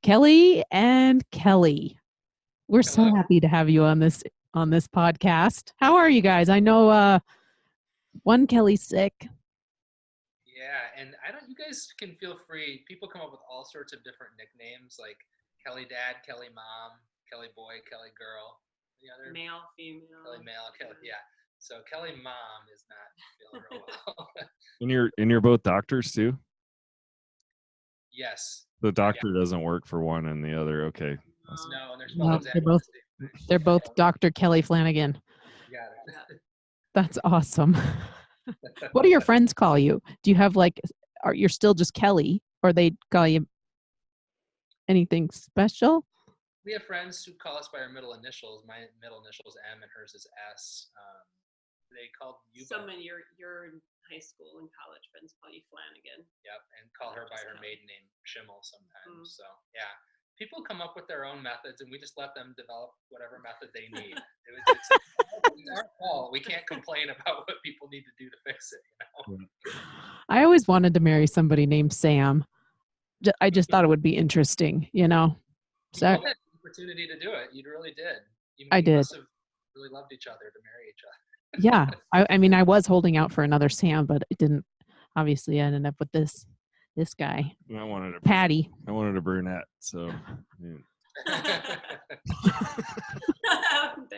Kelly and Kelly. We're so Hello. happy to have you on this podcast. How are you guys? I know one Kelly's sick. Yeah, and you guys can feel free. People come up with all sorts of different nicknames like Kelly Dad, Kelly Mom, Kelly Boy, Kelly Girl. The other male, female. Kelly Male, Kelly, yeah. So Kelly Mom is not feeling real well. And you're both doctors too? Yes. The doctor doesn't work for one and the other. Okay. No, and there's No, exactly they're both Dr. Kelly Flanagan. You got it. That's awesome. What do your friends call you? Do you have you're still just Kelly, or they call you anything special? We have friends who call us by our middle initials. My middle initial is M and hers is S. They called you. Some of your high school and college friends call you Flanagan. Yep, and call her by her maiden name, Schimmel, sometimes. So, yeah. People come up with their own methods, and we just let them develop whatever method they need. It's our fault. We can't complain about what people need to do to fix it. You know? I always wanted to marry somebody named Sam. I just thought it would be interesting, So, You had the opportunity to do it. You really did. I did. Must have really loved each other to marry each other. Yeah. I mean, I was holding out for another Sam, but it didn't. Obviously, I ended up with this guy. I wanted Patty. I wanted a brunette, so. Yeah.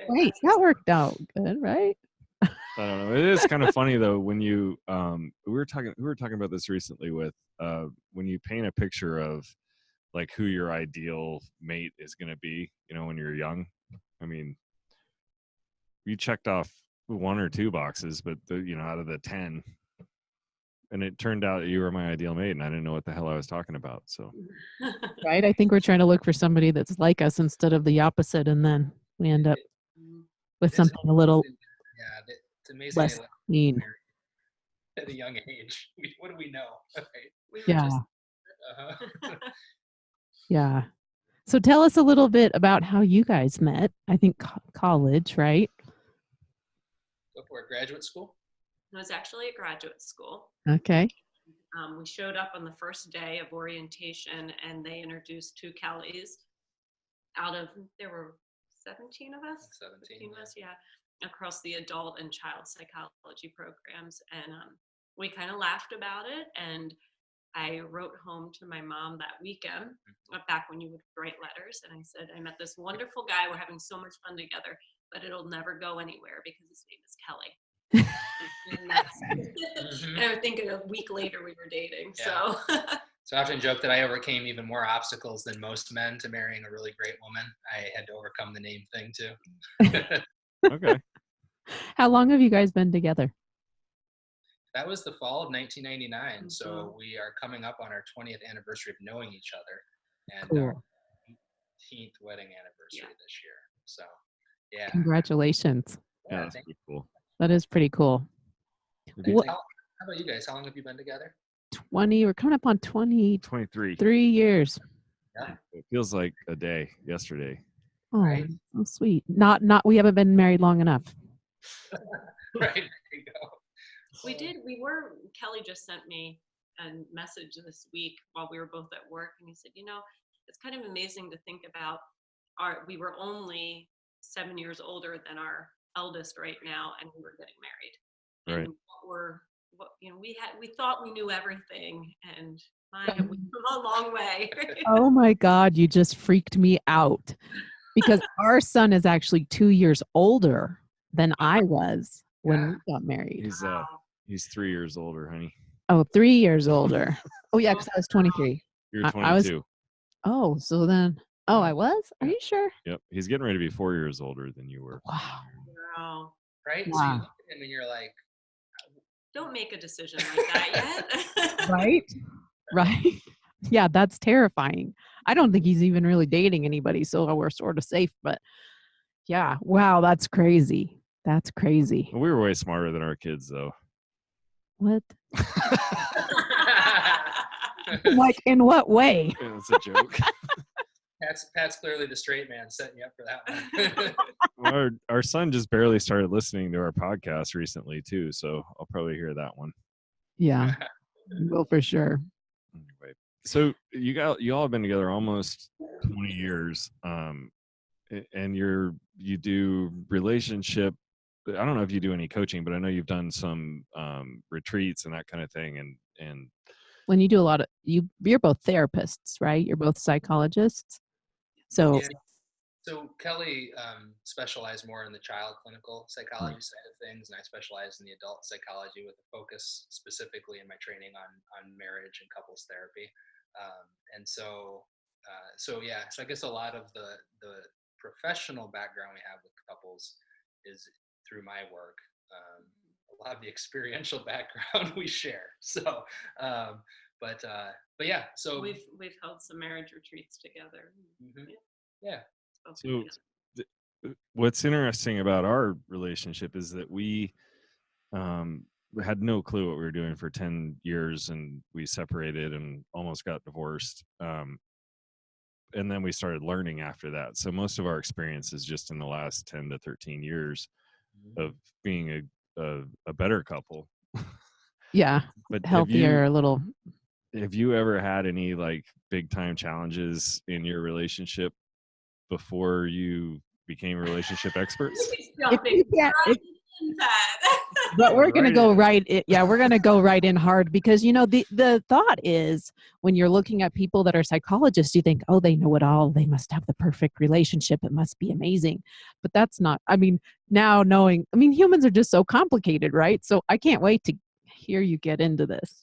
Wait, that worked out good, right? I don't know. It is kind of funny though when you we were talking about this recently with when you paint a picture of like who your ideal mate is going to be, when you're young. I mean, you checked off 1 or 2 boxes, but out of the 10, and it turned out you were my ideal mate, and I didn't know what the hell I was talking about. So, right? I think we're trying to look for somebody that's like us instead of the opposite, and then we end up with something a little it's amazing less mean. At a young age. What do we know? Right? Yeah. Yeah. So tell us a little bit about how you guys met. I think college, right? Go for it. Graduate school? It was actually a graduate school. Okay. We showed up on the first day of orientation, and they introduced 2 Kellys. There were 17 of us? 17 of us, yeah. Across the adult and child psychology programs. And we kind of laughed about it. And I wrote home to my mom that weekend, back when you would write letters. And I said, I met this wonderful guy. We're having so much fun together, but it'll never go anywhere because his name is Kelly. And I think a week later we were dating. Yeah. So I often joke that I overcame even more obstacles than most men to marrying a really great woman. I had to overcome the name thing too. okay. How long have you guys been together? That was the fall of 1999. Mm-hmm. So we are coming up on our 20th anniversary of knowing each other, and Cool. our 18th wedding anniversary this year. So, yeah. Congratulations. Yeah, that's pretty cool. That is pretty cool. How about you guys? How long have you been together? 20. We're coming up on 23 23. years. Yeah. It feels like a day yesterday. Oh, Right. so sweet. Not. We haven't been married long enough. Right. There you go. Kelly just sent me a message this week while we were both at work, and he said, it's kind of amazing to think about we were only 7 years older than our eldest right now, and we were getting married. Right. And we thought we knew everything, and we've come a long way. Oh my God, you just freaked me out, because our son is actually 2 years older than I was when we got married. He's 3 years older, honey. Oh, 3 years older. Oh yeah, because I was 23. You're 22. So then, I was? Are you sure? Yep. He's getting ready to be 4 years older than you were. Wow. Wow. Right? Wow. So you look at him and you're like, Don't make a decision like that yet. Right. Yeah, that's terrifying. I don't think he's even really dating anybody, so we're sort of safe. But yeah, wow, that's crazy. That's crazy. We were way smarter than our kids, though. What? Like, in what way? Yeah, that's a joke. Pat's clearly the straight man setting you up for that one. Our son just barely started listening to our podcast recently, too, so I'll probably hear that one. Yeah, will for sure. Anyway. So you all have been together almost 20 years. And you do relationship. I don't know if you do any coaching, but I know you've done some retreats and that kind of thing. And When you do a lot of you're both therapists, right? You're both psychologists. So Yeah. So Kelly specialized more in the child clinical psychology side of things, and I specialize in the adult psychology with a focus specifically in my training on marriage and couples therapy. And so, so I guess a lot of the professional background we have with couples is through my work. A lot of the experiential background we share. So, but yeah. So we've held some marriage retreats together. mhm, yeah. so what's interesting about our relationship is that we had no clue what we were doing for 10 years, and we separated and almost got divorced. And then we started learning after that. So most of our experience is just in the last 10 to 13 years of being a better couple. yeah, But healthier, a little. have you ever had any like big time challenges in your relationship before you became relationship experts? If you can't, That. but we're going to go Right. we're going to go right in hard, because the thought is, when you're looking at people that are psychologists, you think, oh, they know it all, they must have the perfect relationship, it must be amazing. But that's not, now knowing, humans are just so complicated, right? So I can't wait to hear you get into this.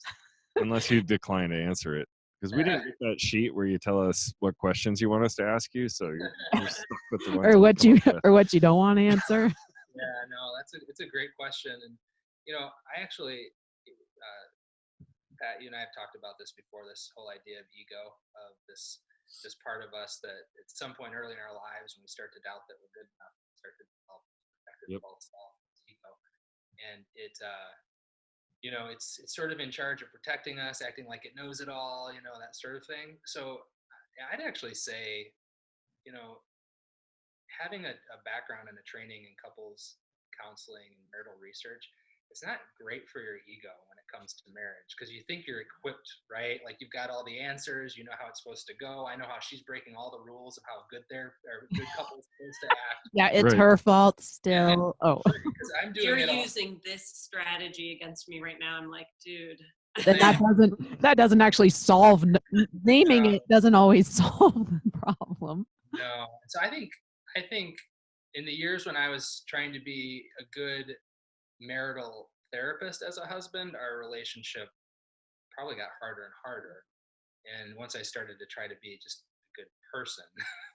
Unless you decline to answer it, because we didn't get that sheet where you tell us what questions you want us to ask you, so you're stuck with the ones or we what come you up with. or what you don't want to answer. Yeah, no, it's a great question, and I actually, Pat, you and I have talked about this before. This whole idea of ego, of this part of us that at some point early in our lives, when we start to doubt that we're good enough, we start to develop protective Yep. false self, ego, and it's sort of in charge of protecting us, acting like it knows it all, that sort of thing. So I'd actually say, you know, having a background and a training in couples counseling and marital research, it's not great for your ego when it comes to marriage, because you think you're equipped, right? Like you've got all the answers, you know how it's supposed to go. I know how she's breaking all the rules of how good good couples supposed to act. Yeah, it's Right. her fault still. Oh, Because I'm doing You're it all. using this strategy against me right now. I'm like, dude. that doesn't actually solve, naming it doesn't always solve the problem. No. So I think in the years when I was trying to be a good marital therapist as a husband, our relationship probably got harder and harder. And once I started to try to be just a good person,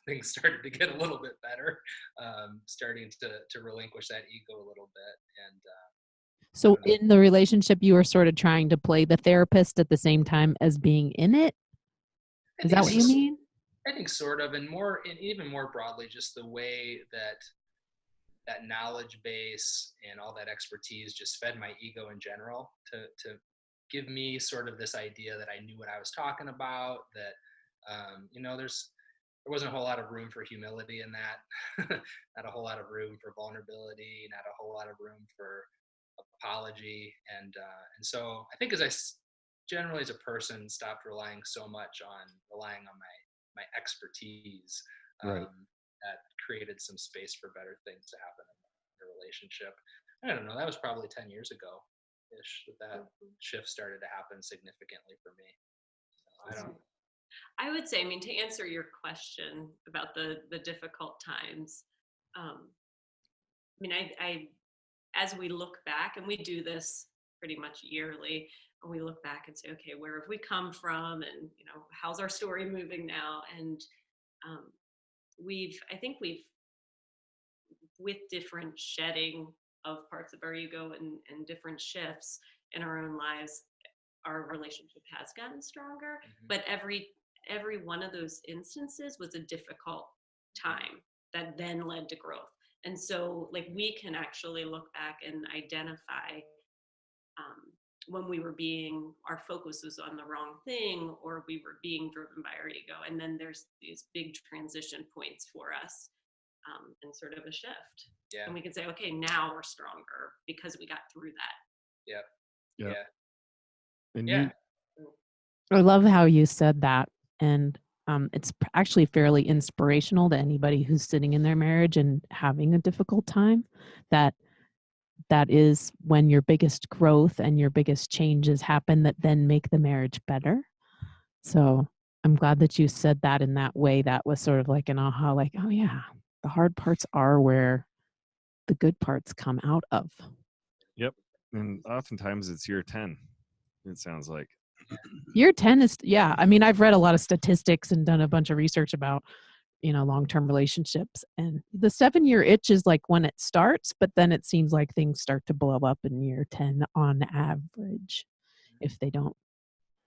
things started to get a little bit better. Starting to relinquish that ego a little bit. And So in the relationship, you were sort of trying to play the therapist at the same time as being in it. I Is think that what you mean? I think sort of, and even more broadly, just the way that knowledge base and all that expertise just fed my ego in general to give me sort of this idea that I knew what I was talking about, that there wasn't a whole lot of room for humility in that, not a whole lot of room for vulnerability, not a whole lot of room for apology, and so I think generally as a person stopped relying so much on my expertise, Right. that created some space for better things to happen in the relationship. I don't know, that was probably 10 years ago ish that shift started to happen significantly for me. So, I don't know. I would say, to answer your question about the difficult times, I as we look back, and we do this pretty much yearly, and we look back and say, okay, where have we come from, and how's our story moving now? And I think we've, with different shedding of parts of our ego and different shifts in our own lives, our relationship has gotten stronger. Mm-hmm. But every one of those instances was a difficult time that then led to growth. And so we can actually look back and identify when our focus was on the wrong thing, or we were being driven by our ego. And then there's these big transition points for us, and sort of a shift. Yeah. And we can say, okay, now we're stronger because we got through that. Yep. Yep. Yeah. And Yeah. I love how you said that. And it's actually fairly inspirational to anybody who's sitting in their marriage and having a difficult time, that that is when your biggest growth and your biggest changes happen that then make the marriage better. So I'm glad that you said that in that way. That was sort of like an aha, like, oh yeah, the hard parts are where the good parts come out of. Yep. And oftentimes it's year 10, it sounds like. Year 10 is, yeah. I mean, I've read a lot of statistics and done a bunch of research about, long-term relationships. And the 7-year itch is like when it starts, but then it seems like things start to blow up in year 10 on average, if they don't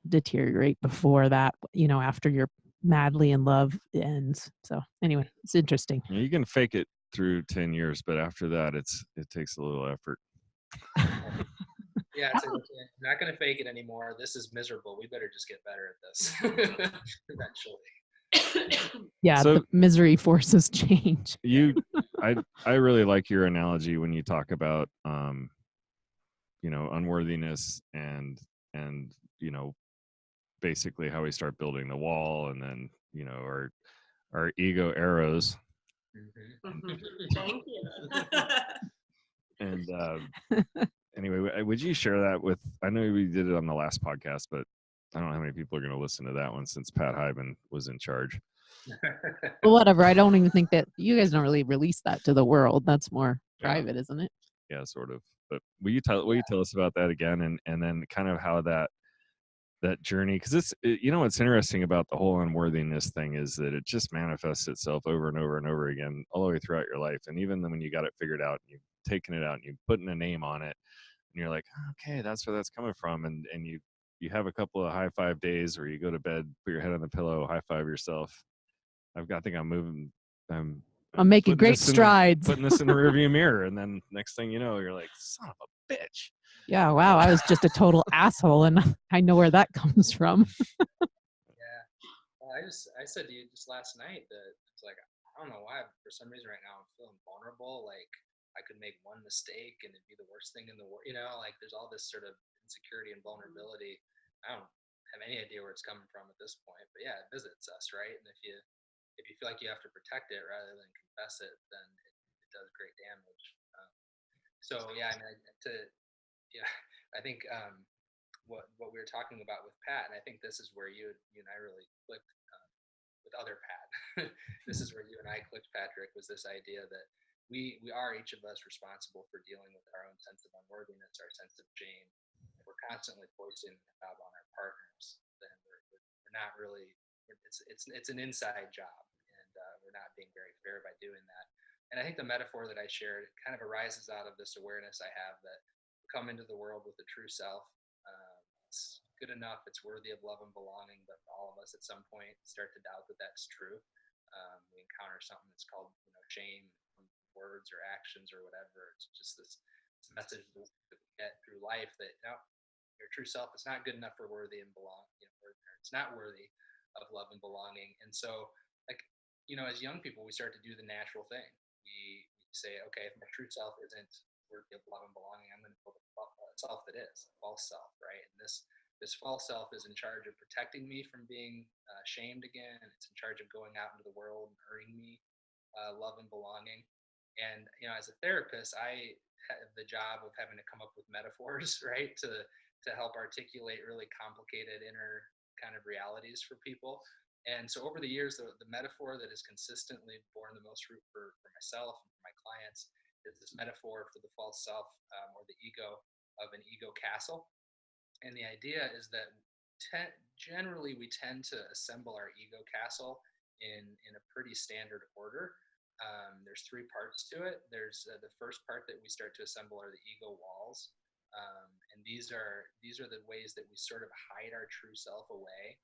deteriorate before that, after you're madly in love ends. So anyway, it's interesting. You can fake it through 10 years, but after that, it takes a little effort. Yeah, it's like, okay, I'm not going to fake it anymore. This is miserable. We better just get better at this eventually. Yeah, So- the misery forces change. I really like your analogy when you talk about unworthiness and basically how we start building the wall, and then our ego arrows. Mhm. Thank you. And anyway, would you share that with? I know we did it on the last podcast, but I don't know how many people are going to listen to that one since Pat Hyben was in charge. Well, whatever. I don't even think that you guys don't really release that to the world. That's more Yeah. private, isn't it? Yeah, sort of. But will you tell us about that again, and then kind of how that journey, because what's interesting about the whole unworthiness thing is that it just manifests itself over and over and over again all the way throughout your life. And even then when you got it figured out and you've taken it out and you've put in a name on it, and you're like, okay, that's where that's coming from, and you have a couple of high five days where you go to bed, put your head on the pillow, high five yourself. I think I'm moving. I'm making putting great strides. putting this in the rearview mirror, and then next thing you know, you're like, son of a bitch. Yeah, wow. I was just a total asshole, and I know where that comes from. Yeah. Well, I said to you just last night that it's like, I don't know why, for some reason right now I'm feeling vulnerable. Like I could make one mistake and it'd be the worst thing in the world. Like there's all this sort of insecurity and vulnerability. I don't have any idea where it's coming from at this point, but yeah, it visits us, right? And if you feel like you have to protect it rather than confess it, then it does great damage. So yeah, I mean, yeah, I think what we were talking about with Pat, and I think this is where you and I really clicked with other Pat. This is where you and I clicked, Patrick, was this idea that we are each of us responsible for dealing with our own sense of unworthiness, our sense of shame. We're constantly foisting it out on our partners. Then we're not really. It's an inside job, and we're not being very fair by doing that. And I think the metaphor that I shared kind of arises out of this awareness I have that we come into the world with a true self. It's good enough, it's worthy of love and belonging, but all of us at some point start to doubt that that's true. We encounter something that's called shame, words or actions or whatever. It's just this message that we get through life that your true self is not good enough for worthy and belong. It's not worthy of love and belonging. And so, like, as young people, we start to do the natural thing. We say, okay, if my true self isn't worthy of love and belonging, I'm going to build a self that is, a false self, right? And this false self is in charge of protecting me from being shamed again. It's in charge of going out into the world and earning me love and belonging. And as a therapist, I have the job of having to come up with metaphors, right, to help articulate really complicated inner kind of realities for people. And so over the years, the metaphor that has consistently borne the most fruit for myself and for my clients is this metaphor for the false self or the ego of an ego castle. And the idea is that generally we tend to assemble our ego castle in a pretty standard order. There's 3 parts to it. There's the first part that we start to assemble are the ego walls. And these are the ways that we sort of hide our true self away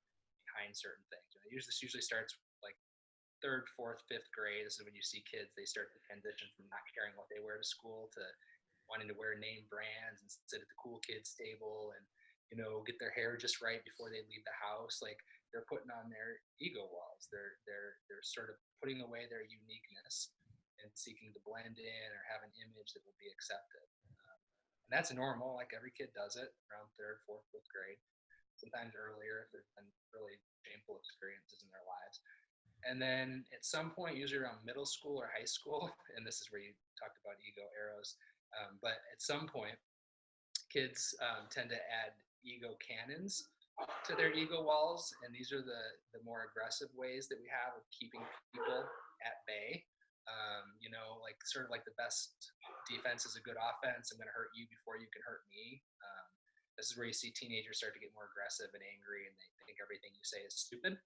behind certain things. This usually starts like 3rd, 4th, 5th grade. This is when you see kids, they start to transition from not caring what they wear to school to wanting to wear name brands and sit at the cool kids table and get their hair just right before they leave the house. Like they're putting on their ego walls. They're sort of putting away their uniqueness and seeking to blend in or have an image that will be accepted. And that's normal. Like every kid does it around 3rd, 4th, 5th grade. sometimes earlier if there's been really shameful experiences in their lives. And then at some point, usually around middle school or high school, and this is where you talked about ego arrows, but at some point, kids tend to add ego cannons to their ego walls, and these are the more aggressive ways that we have of keeping people at bay. Like sort of like the best defense is a good offense. I'm going to hurt you before you can hurt me. This is where you see teenagers start to get more aggressive and angry, and they think everything you say is stupid.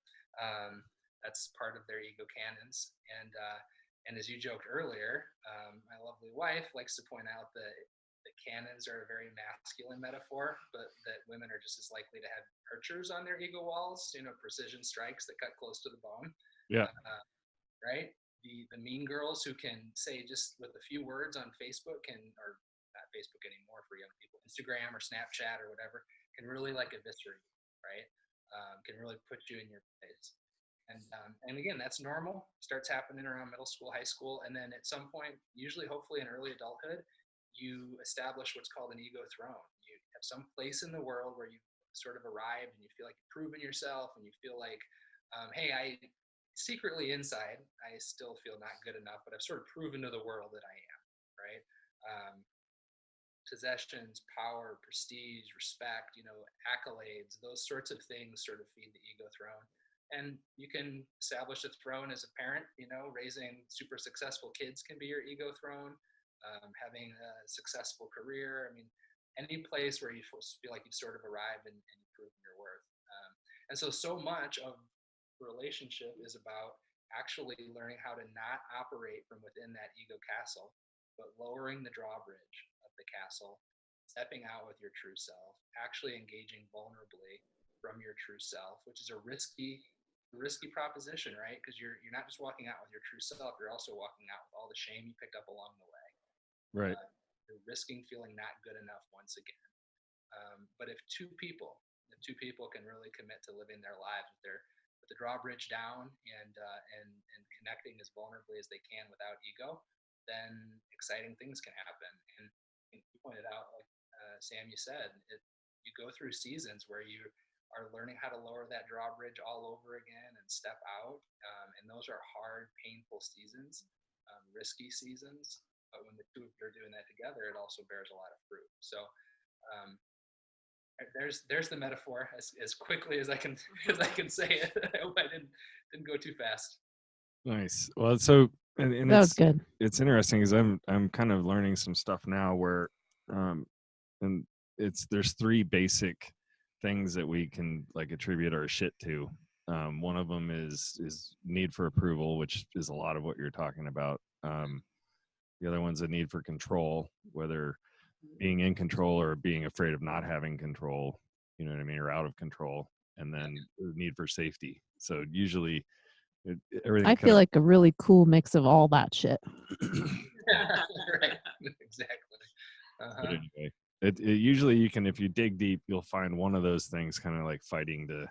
That's part of their ego cannons. And as you joked earlier, my lovely wife likes to point out that the cannons are a very masculine metaphor, but that women are just as likely to have archers on their ego walls, precision strikes that cut close to the bone. Yeah. Right? The mean girls who can say just with a few words on Facebook or not Facebook anymore for young people, Instagram or Snapchat or whatever, can really like eviscerate you, right? Can really put you in your place. And again, that's normal. Starts happening around middle school, high school, and then at some point, usually hopefully in early adulthood, you establish what's called an ego throne. You have some place in the world where you sort of arrived and you feel like you've proven yourself, and you feel like, hey, I secretly inside, I still feel not good enough, but I've sort of proven to the world that I am, right? Possessions, power, prestige, respect, accolades, those sorts of things sort of feed the ego throne. And you can establish a throne as a parent, raising super successful kids can be your ego throne. Having a successful career. I mean, any place where you feel like you've sort of arrived and you've proven your worth. And so much of relationship is about actually learning how to not operate from within that ego castle, but lowering the drawbridge of the castle, stepping out with your true self, actually engaging vulnerably from your true self, which is a risky proposition, right? Because you're not just walking out with your true self, you're also walking out with all the shame you picked up along the way. Right. You're risking feeling not good enough once again. But if two people can really commit to living their lives with the drawbridge down and connecting as vulnerably as they can without ego, then exciting things can happen. And you pointed out, like Sam, you said, you go through seasons where you are learning how to lower that drawbridge all over again and step out. And those are hard, painful seasons, risky seasons. But when the two of you are doing that together, it also bears a lot of fruit. So there's the metaphor as quickly as I can say it. I hope I didn't go too fast. Nice. Well, so and That was good. It's interesting because I'm kind of learning some stuff now where and there's three basic things that we can like attribute our shit to. One of them is need for approval, which is a lot of what you're talking about. The other one's a need for control, whether being in control or being afraid of not having control, you know what I mean, or out of control. And then the need for safety. So usually everything. I feel like a really cool mix of all that shit. Right. Exactly. But anyway, it usually you can, if you dig deep, you'll find one of those things kind of like fighting to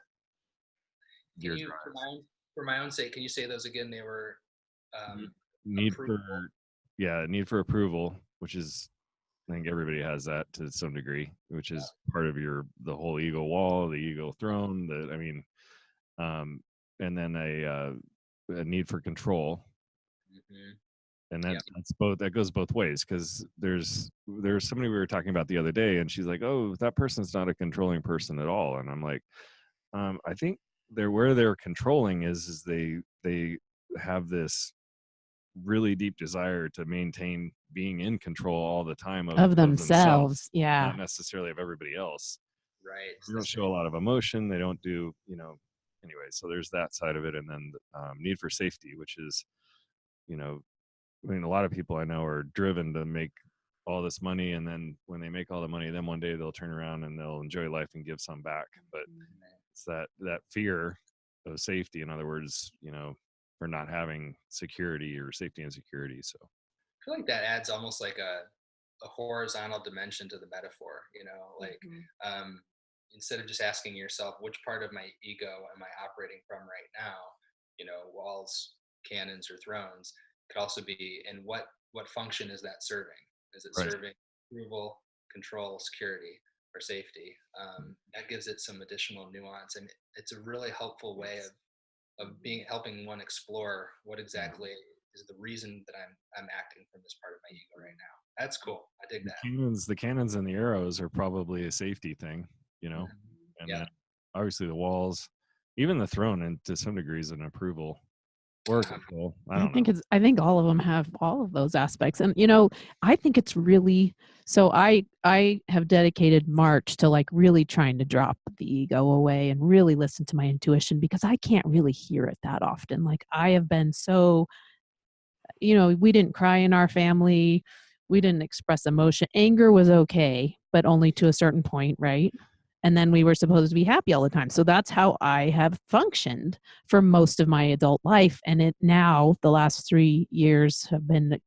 your drive. For my own sake, can you say those again? They were need approval. need for approval, which is, I think everybody has that to some degree, which is part of the whole ego wall, the ego throne. And then a need for control. Mm-hmm. And that's both. That goes both ways, because there's somebody we were talking about the other day, and she's like, "Oh, that person's not a controlling person at all." And I'm like, I think where they're controlling is they have this really deep desire to maintain being in control all the time Of themselves. Yeah. not necessarily of everybody else. Right. They don't show a lot of emotion. They don't do, anyway, so there's that side of it. And then need for safety, which is, I mean, a lot of people I know are driven to make all this money, and then when they make all the money, then one day they'll turn around and they'll enjoy life and give some back. But it's that fear of safety, in other words, for not having security or safety and security. So I feel like that adds almost like a horizontal dimension to the metaphor, instead of just asking yourself, which part of my ego am I operating from right now? Walls, cannons, or thrones. Could also be, and what function is that serving? Is it serving approval, control, security? or safety. That gives it some additional nuance, and it's a really helpful way of helping one explore what exactly is the reason that I'm acting from this part of my ego right now. That's cool. I dig that. The cannons and the arrows are probably a safety thing, you know, and Yeah. then obviously the walls, even the throne, and to some degree is an approval or control. I don't know. I think all of them have all of those aspects. And I think it's really, so I have dedicated March to like really trying to drop the ego away and really listen to my intuition, because I can't really hear it that often. Like I have been so, we didn't cry in our family. We didn't express emotion. Anger was okay, but only to a certain point, right? And then we were supposed to be happy all the time. So that's how I have functioned for most of my adult life. And the last 3 years have been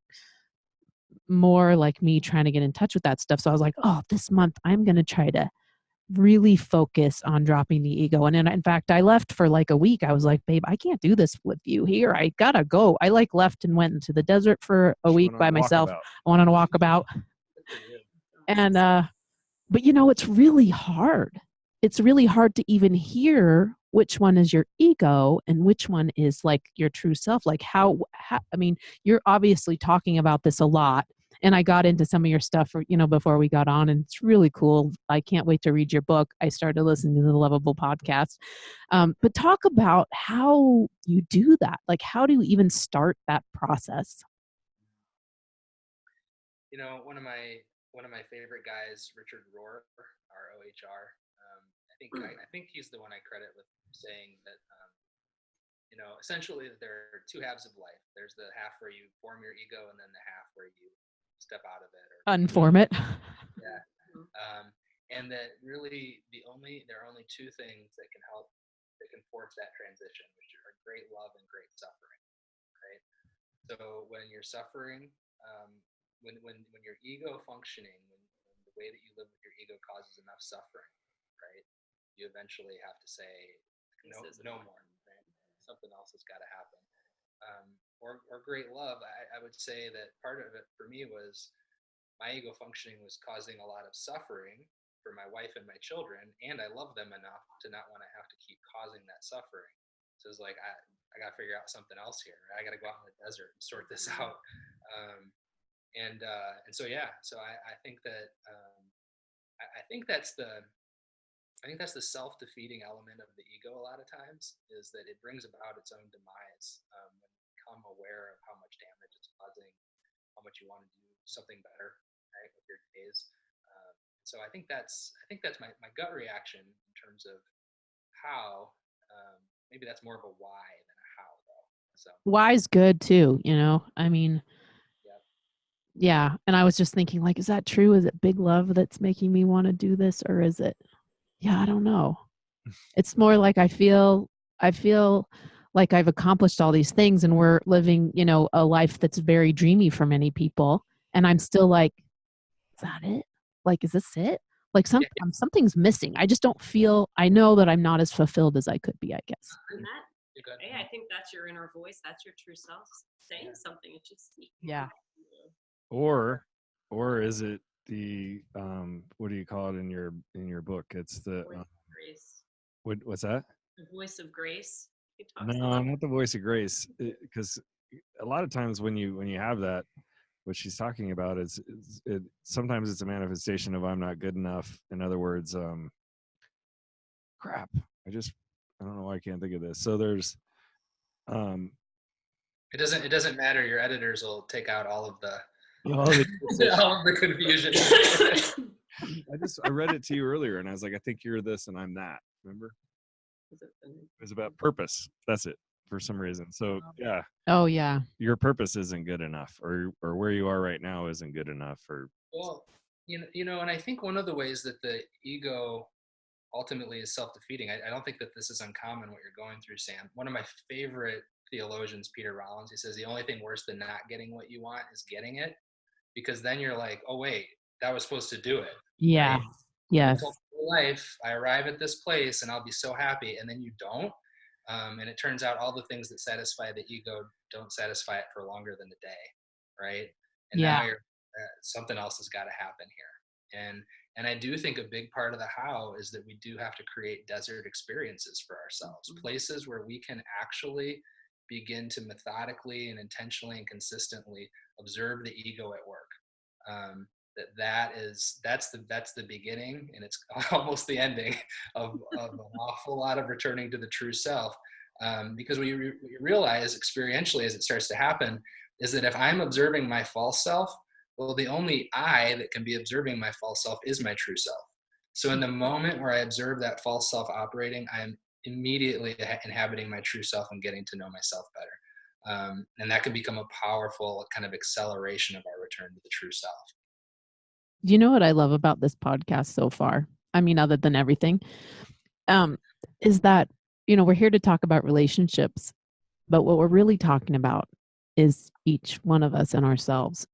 more like me trying to get in touch with that stuff. So I was like, oh, this month I'm going to try to really focus on dropping the ego. And then in fact, I left for like a week. I was like, babe, I can't do this with you here. I gotta go. I like left and went into the desert for a week by myself. I went on a walkabout. And but it's really hard. It's really hard to even hear which one is your ego and which one is like your true self. Like how I mean, you're obviously talking about this a lot. And I got into some of your stuff, before we got on, and it's really cool. I can't wait to read your book. I started listening to the Lovable podcast. But talk about how you do that. Like, how do you even start that process? One of my favorite guys, Richard Rohr, ROHR. I think he's the one I credit with saying that. Essentially there are two halves of life. There's the half where you form your ego, and then the half where you step out of it or unform it. Yeah. And that really there are only two things that can force that transition, which are great love and great suffering, right? So when you're suffering, when your ego functioning, when the way that you live with your ego causes enough suffering, right? You eventually have to say no more. Right? Something else has got to happen. Or great love. I would say that part of it for me was my ego functioning was causing a lot of suffering for my wife and my children, and I love them enough to not want to have to keep causing that suffering. So it's like I got to figure out something else here. I got to go out in the desert and sort this out. And so yeah, so I think that I think that's the self-defeating element of the ego a lot of times, is that it brings about its own demise when you become aware of how much damage it's causing, how much you want to do something better, right, with your days. So I think that's my gut reaction in terms of how. Maybe that's more of a why than a how, though. So Why's good too, I mean, yeah. Yeah. And I was just thinking, like, is that true? Is it big love that's making me want to do this? Or is it, I don't know. It's more like I feel like I've accomplished all these things and we're living, a life that's very dreamy for many people. And I'm still like, is that it? Like, is this it? Like something's missing. I just don't feel, I know that I'm not as fulfilled as I could be, I guess. And I think that's your inner voice. That's your true self saying something. It's just speaking. Yeah. Or is it the what do you call it in your book? It's the grace. What's that? The voice of grace. No, not the voice of grace, because a lot of times when you have that, what she's talking about is sometimes it's a manifestation of I'm not good enough. In other words, crap. I don't know why I can't think of this. So there's it doesn't matter. Your editors will take out all of the all of the confusion. I read it to you earlier and I was like, I think you're this and I'm that. Remember? It was about purpose. That's it, for some reason. So yeah. Oh yeah. Your purpose isn't good enough, or where you are right now isn't good enough, or well, and I think one of the ways that the ego ultimately is self-defeating. I don't think that this is uncommon what you're going through, Sam. One of my favorite theologians, Peter Rollins, he says the only thing worse than not getting what you want is getting it, because then you're like, oh wait, that was supposed to do it. Yeah. Right? Yes. Life, I arrive at this place and I'll be so happy, and then you don't. And it turns out all the things that satisfy the ego don't satisfy it for longer than a day, right? And now you're something else has got to happen here. And I do think a big part of the how is that we do have to create desert experiences for ourselves, places where we can actually begin to methodically and intentionally and consistently observe the ego at work. That's the beginning, and it's almost the ending of an awful lot of returning to the true self. Because what you realize experientially as it starts to happen is that if I'm observing my false self, well, the only I that can be observing my false self is my true self. So in the moment where I observe that false self operating, I am immediately inhabiting my true self and getting to know myself better. And that can become a powerful kind of acceleration of our return to the true self. You know what I love about this podcast so far? I mean, other than everything, is that, we're here to talk about relationships, but what we're really talking about is each one of us and ourselves.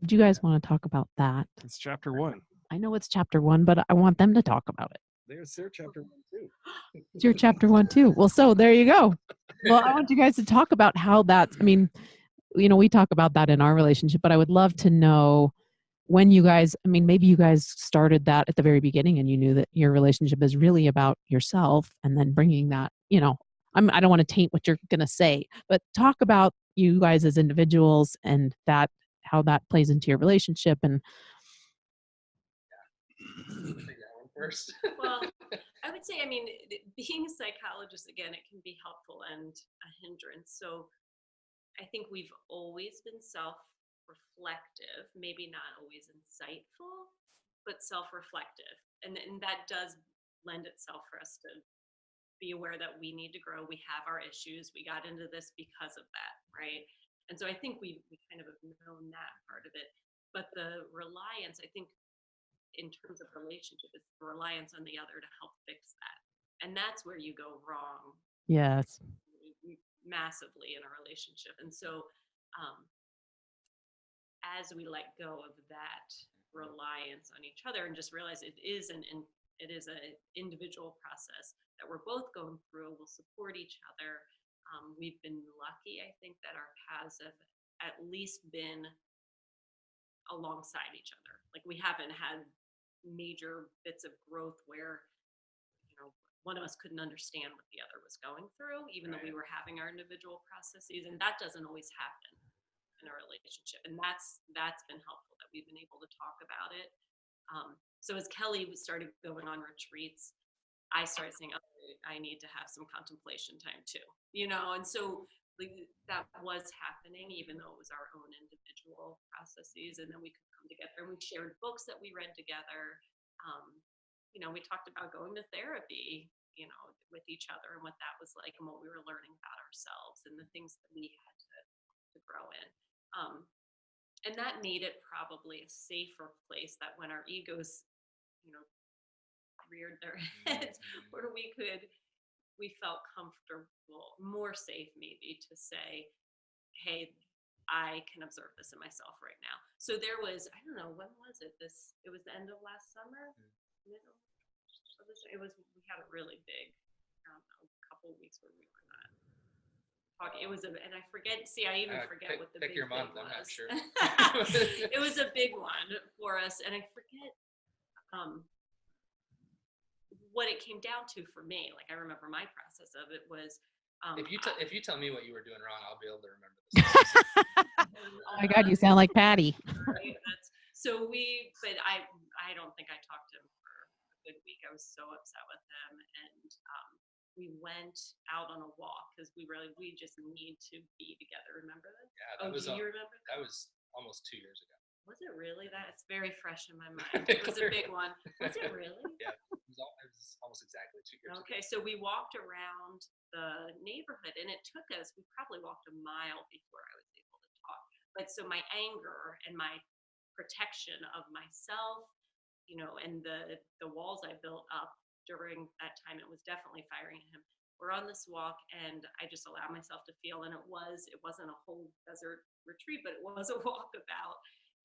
Do you guys want to talk about that? It's chapter 1. I know it's chapter 1, but I want them to talk about it. There's their chapter 1 too. It's your chapter 1 too. Well, so there you go. Well, I want you guys to talk about how that's, we talk about that in our relationship, but I would love to know when you guys, maybe you guys started that at the very beginning and you knew that your relationship is really about yourself, and then bringing that, I don't want to taint what you're going to say, but talk about you guys as individuals and that, how that plays into your relationship. And Take that one first. Well, I would say, being a psychologist, again, it can be helpful and a hindrance. So I think we've always been self-reflective, maybe not always insightful, but self-reflective. And that does lend itself for us to be aware that we need to grow. We have our issues. We got into this because of that, right? And so I think we kind of have known that part of it. But the reliance, I think, in terms of relationship, is the reliance on the other to help fix that. And that's where you go wrong. yes, Massively in a relationship. And so as we let go of that reliance on each other and just realize it is an individual process that we're both going through, we'll support each other. We've been lucky, I think, that our paths have at least been alongside each other. Like, we haven't had major bits of growth where one of us couldn't understand what the other was going through, even though we were having our individual processes. And that doesn't always happen in a relationship. And that's been helpful, that we've been able to talk about it. So as Kelly started going on retreats, I started saying, I need to have some contemplation time too, and so that was happening, even though it was our own individual processes. And then we could come together and we shared books that we read together. We talked about going to therapy, with each other, and what that was like, and what we were learning about ourselves, and the things that we had to grow in. And that made it probably a safer place, that when our egos, reared their heads, where we felt comfortable, more safe maybe, to say, hey, I can observe this in myself right now. So there was, I don't know, when was it? It was the end of last summer? Middle? We had a really big, a couple of weeks where we were not talking. It was and I forget, I even forget what the pick big your month, thing was. I'm not sure. It was a big one for us, and I forget what it came down to for me. Like, I remember my process of it was, if you tell me what you were doing wrong, I'll be able to remember this. oh my God, you sound like Patty. Right? But I don't think I talked to him for a good week. I was so upset with him, and we went out on a walk because we just need to be together. Remember this? Yeah, do you remember that? That was almost 2 years ago. Was it really? It's very fresh in my mind. It was a big one. Was it really? Yeah, it was almost exactly 2 years ago. Okay, so we walked around the neighborhood, and it took us, we probably walked a mile before I was able to talk. But so my anger and my protection of myself, and the walls I built up during that time, it was definitely firing at him. We're on this walk, and I just allowed myself to feel, and it wasn't a whole desert retreat, but it was a walkabout.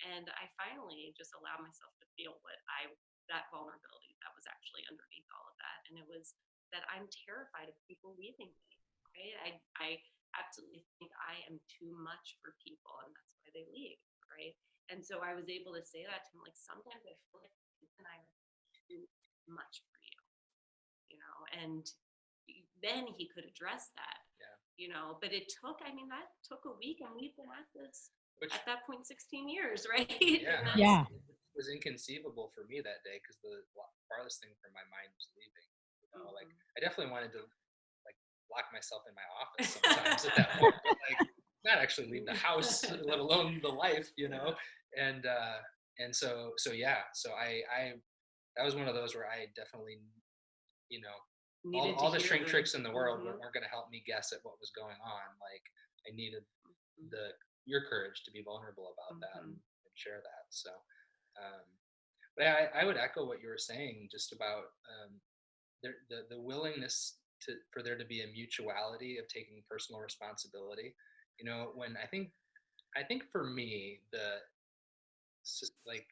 And I finally just allowed myself to feel that vulnerability that was actually underneath all of that. And it was that I'm terrified of people leaving me, right? I absolutely think I am too much for people, and that's why they leave, right? And so I was able to say that to him, like, sometimes I feel like Keith and I are too much for you, you know, and then he could address that, Yeah. you know, but it took, I mean, that took a week, and we've been at this Which, at that point 16 years, right? yeah, And Yeah. it was inconceivable for me that day because the farthest thing from my mind was leaving. You know, like I definitely wanted to like lock myself in my office sometimes at that point, but like not actually leave the house, let alone the life, you know. And so yeah, so I that was one of those where I definitely, you know, needed all to the hear shrink them. tricks in the world weren't going to help me guess at what was going on. Like I needed your courage to be vulnerable about that and share that. So, but I would echo what you were saying just about the willingness for there to be a mutuality of taking personal responsibility. You know, when I think for me like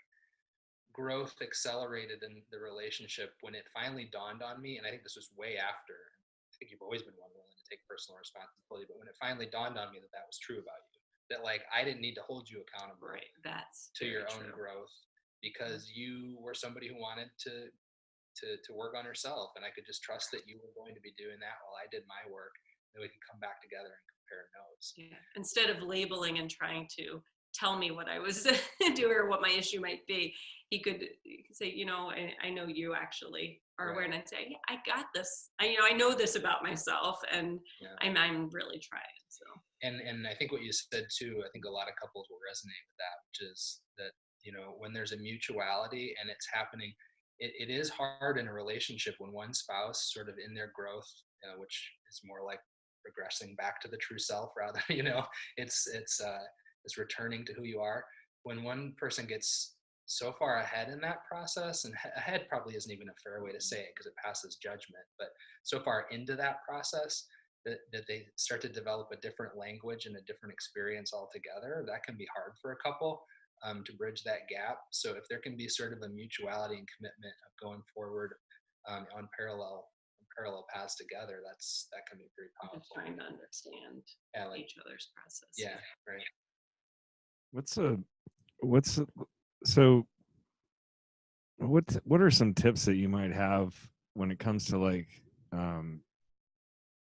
growth accelerated in the relationship when it finally dawned on me, and I think this was way after. I think you've always been one willing to take personal responsibility, but when it finally dawned on me that that was true about you, that like I didn't need to hold you accountable That's to your own true. growth because you were somebody who wanted to work on herself, and I could just trust that you were going to be doing that while I did my work, and we could come back together and compare notes. Yeah. Instead of labeling and trying to tell me what I was doing or what my issue might be, he could say, you know, I know you actually are aware, and I'd say, yeah, I got this. I know this about myself, and I'm really trying. So. And I think what you said too, I think a lot of couples will resonate with that, which is that, you know, when there's a mutuality and it's happening, it is hard in a relationship when one spouse sort of in their growth, which is more like regressing back to the true self rather, you know, it's returning to who you are. When one person gets so far ahead in that process, and ahead probably isn't even a fair way to say it because it passes judgment, but so far into that process that they start to develop a different language and a different experience altogether, that can be hard for a couple to bridge that gap. So if there can be sort of a mutuality and commitment of going forward on parallel paths together, that can be pretty powerful. Just trying to understand each other's process. Yeah, right. What are some tips that you might have when it comes to like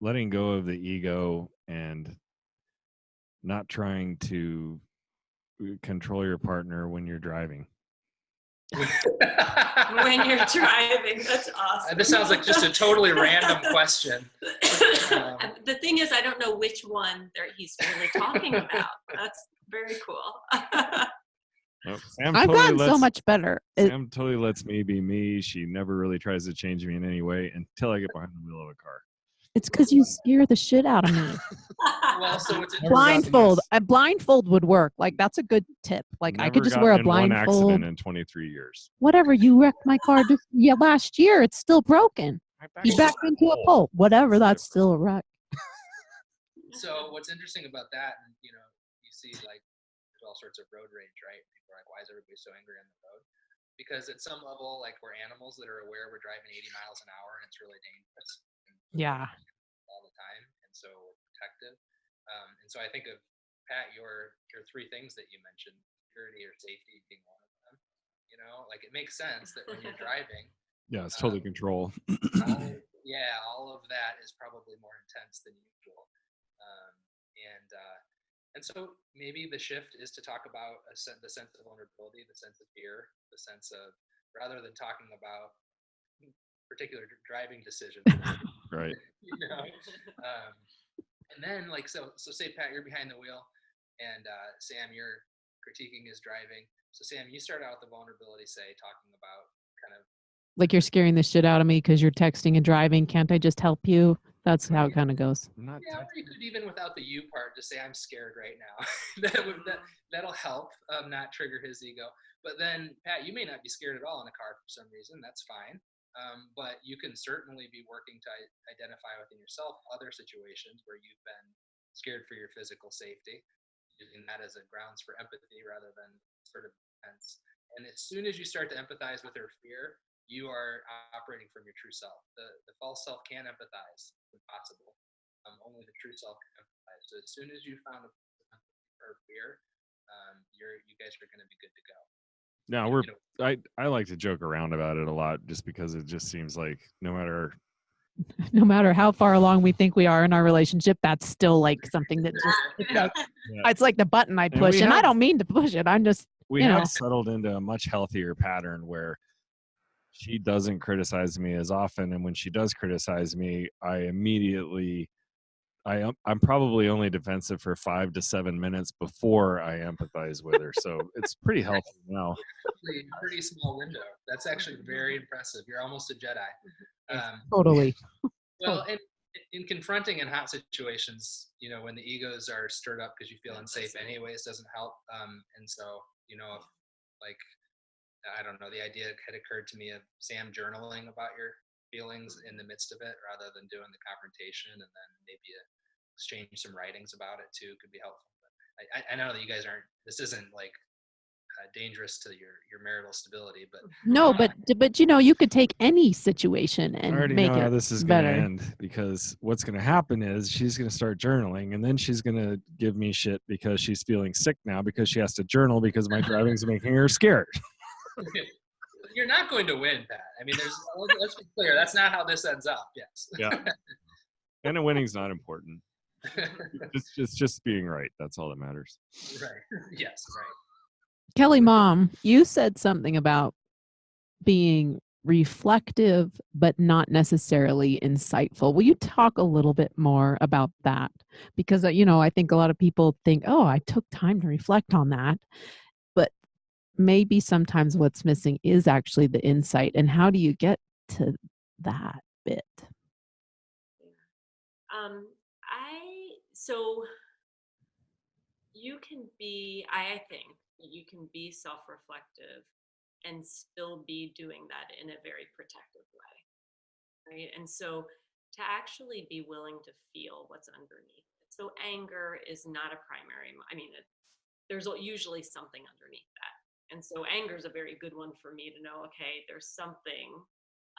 letting go of the ego and not trying to control your partner when you're driving? When you're driving, that's awesome. This sounds like just a totally random question. The thing is, I don't know which one he's really talking about. That's very cool. Well, I've gotten so much better. Sam totally lets me be me. She never really tries to change me in any way until I get behind the wheel of a car. It's because you scare the shit out of me. Well, so it's blindfold. A blindfold would work. Like that's a good tip. Like I could just wear a blindfold. One accident in 23 years. Whatever, you wrecked my car just last year. It's still broken. You backed into a pole. Whatever, that's still a wreck. So what's interesting about that, and you know, you see like there's all sorts of road rage, right? People are like, why is everybody so angry on the road? Because at some level, like we're animals that are aware we're driving 80 miles an hour and it's really dangerous. Yeah. All the time, and so we're protective. And so I think of Pat, your three things that you mentioned, security or safety being one of them. You know, like it makes sense that when you're driving, yeah, it's totally control. all of that is probably more intense than usual. And so maybe the shift is to talk about the sense of vulnerability, the sense of fear, the sense of, rather than talking about particular driving decisions, right? You know, and then like so say Pat, you're behind the wheel, and Sam, you're critiquing his driving. So Sam, you start out with the vulnerability, say talking about kind of like you're scaring the shit out of me because you're texting and driving. Can't I just help you? That's how it kind of goes. Yeah, or you could even without the you part just say I'm scared right now. That'll help not trigger his ego. But then Pat, you may not be scared at all in a car for some reason. That's fine. But you can certainly be working to identify within yourself other situations where you've been scared for your physical safety, using that as a grounds for empathy rather than sort of defense. And as soon as you start to empathize with her fear, you are operating from your true self. The false self can't empathize. It's impossible. Only the true self can empathize. So as soon as you found her fear, you guys are going to be good to go. No, you know, I like to joke around about it a lot just because it just seems like no matter how far along we think we are in our relationship, that's still like something that just yeah. it's like the button I And push, we and I have- don't mean to push it. I'm just we you know have settled into a much healthier pattern where she doesn't criticize me as often, and when she does criticize me, I'm probably only defensive for 5 to 7 minutes before I empathize with her. So it's pretty healthy now. Pretty small window. That's actually very impressive. You're almost a Jedi. totally. Well, in confronting in hot situations, you know, when the egos are stirred up because you feel unsafe anyways, doesn't help. And so, you know, if, like, I don't know, the idea had occurred to me of Sam journaling about your feelings in the midst of it rather than doing the confrontation, and then maybe exchange some writings about it too could be helpful. But I know that you guys aren't, this isn't like dangerous to your marital stability, but No, but you know, you could take any situation I and already make know how it this is going to better. end, because what's going to happen is she's going to start journaling, and then she's going to give me shit because she's feeling sick now because she has to journal because my driving's making her scared. you're not going to win, Pat. I mean, let's be clear. That's not how this ends up. Yes. Yeah. And a winning's not important. It's just being right. That's all that matters. Right. Yes. Right. Kelly, Mom, you said something about being reflective but not necessarily insightful. Will you talk a little bit more about that? Because you know, I think a lot of people think, "Oh, I took time to reflect on that." But maybe sometimes what's missing is actually the insight. And how do you get to that bit? So you can be, I think you can be self-reflective and still be doing that in a very protective way, right? And so to actually be willing to feel what's underneath it. So anger is not a primary, I mean, there's usually something underneath that. And so anger is a very good one for me to know, okay, there's something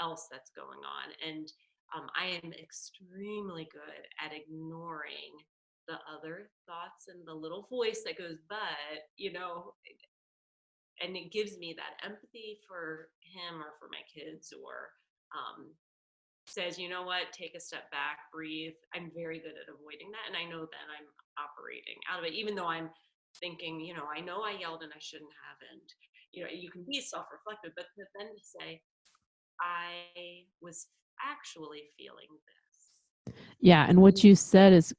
else that's going on. And I am extremely good at ignoring the other thoughts and the little voice that goes, but, you know, and it gives me that empathy for him or for my kids, or says, you know what, take a step back, breathe. I'm very good at avoiding that. And I know that I'm operating out of it, even though I'm thinking, you know I yelled and I shouldn't have. And, you know, you can be self-reflective, but then to say, I was actually feeling this. Yeah, and what you said is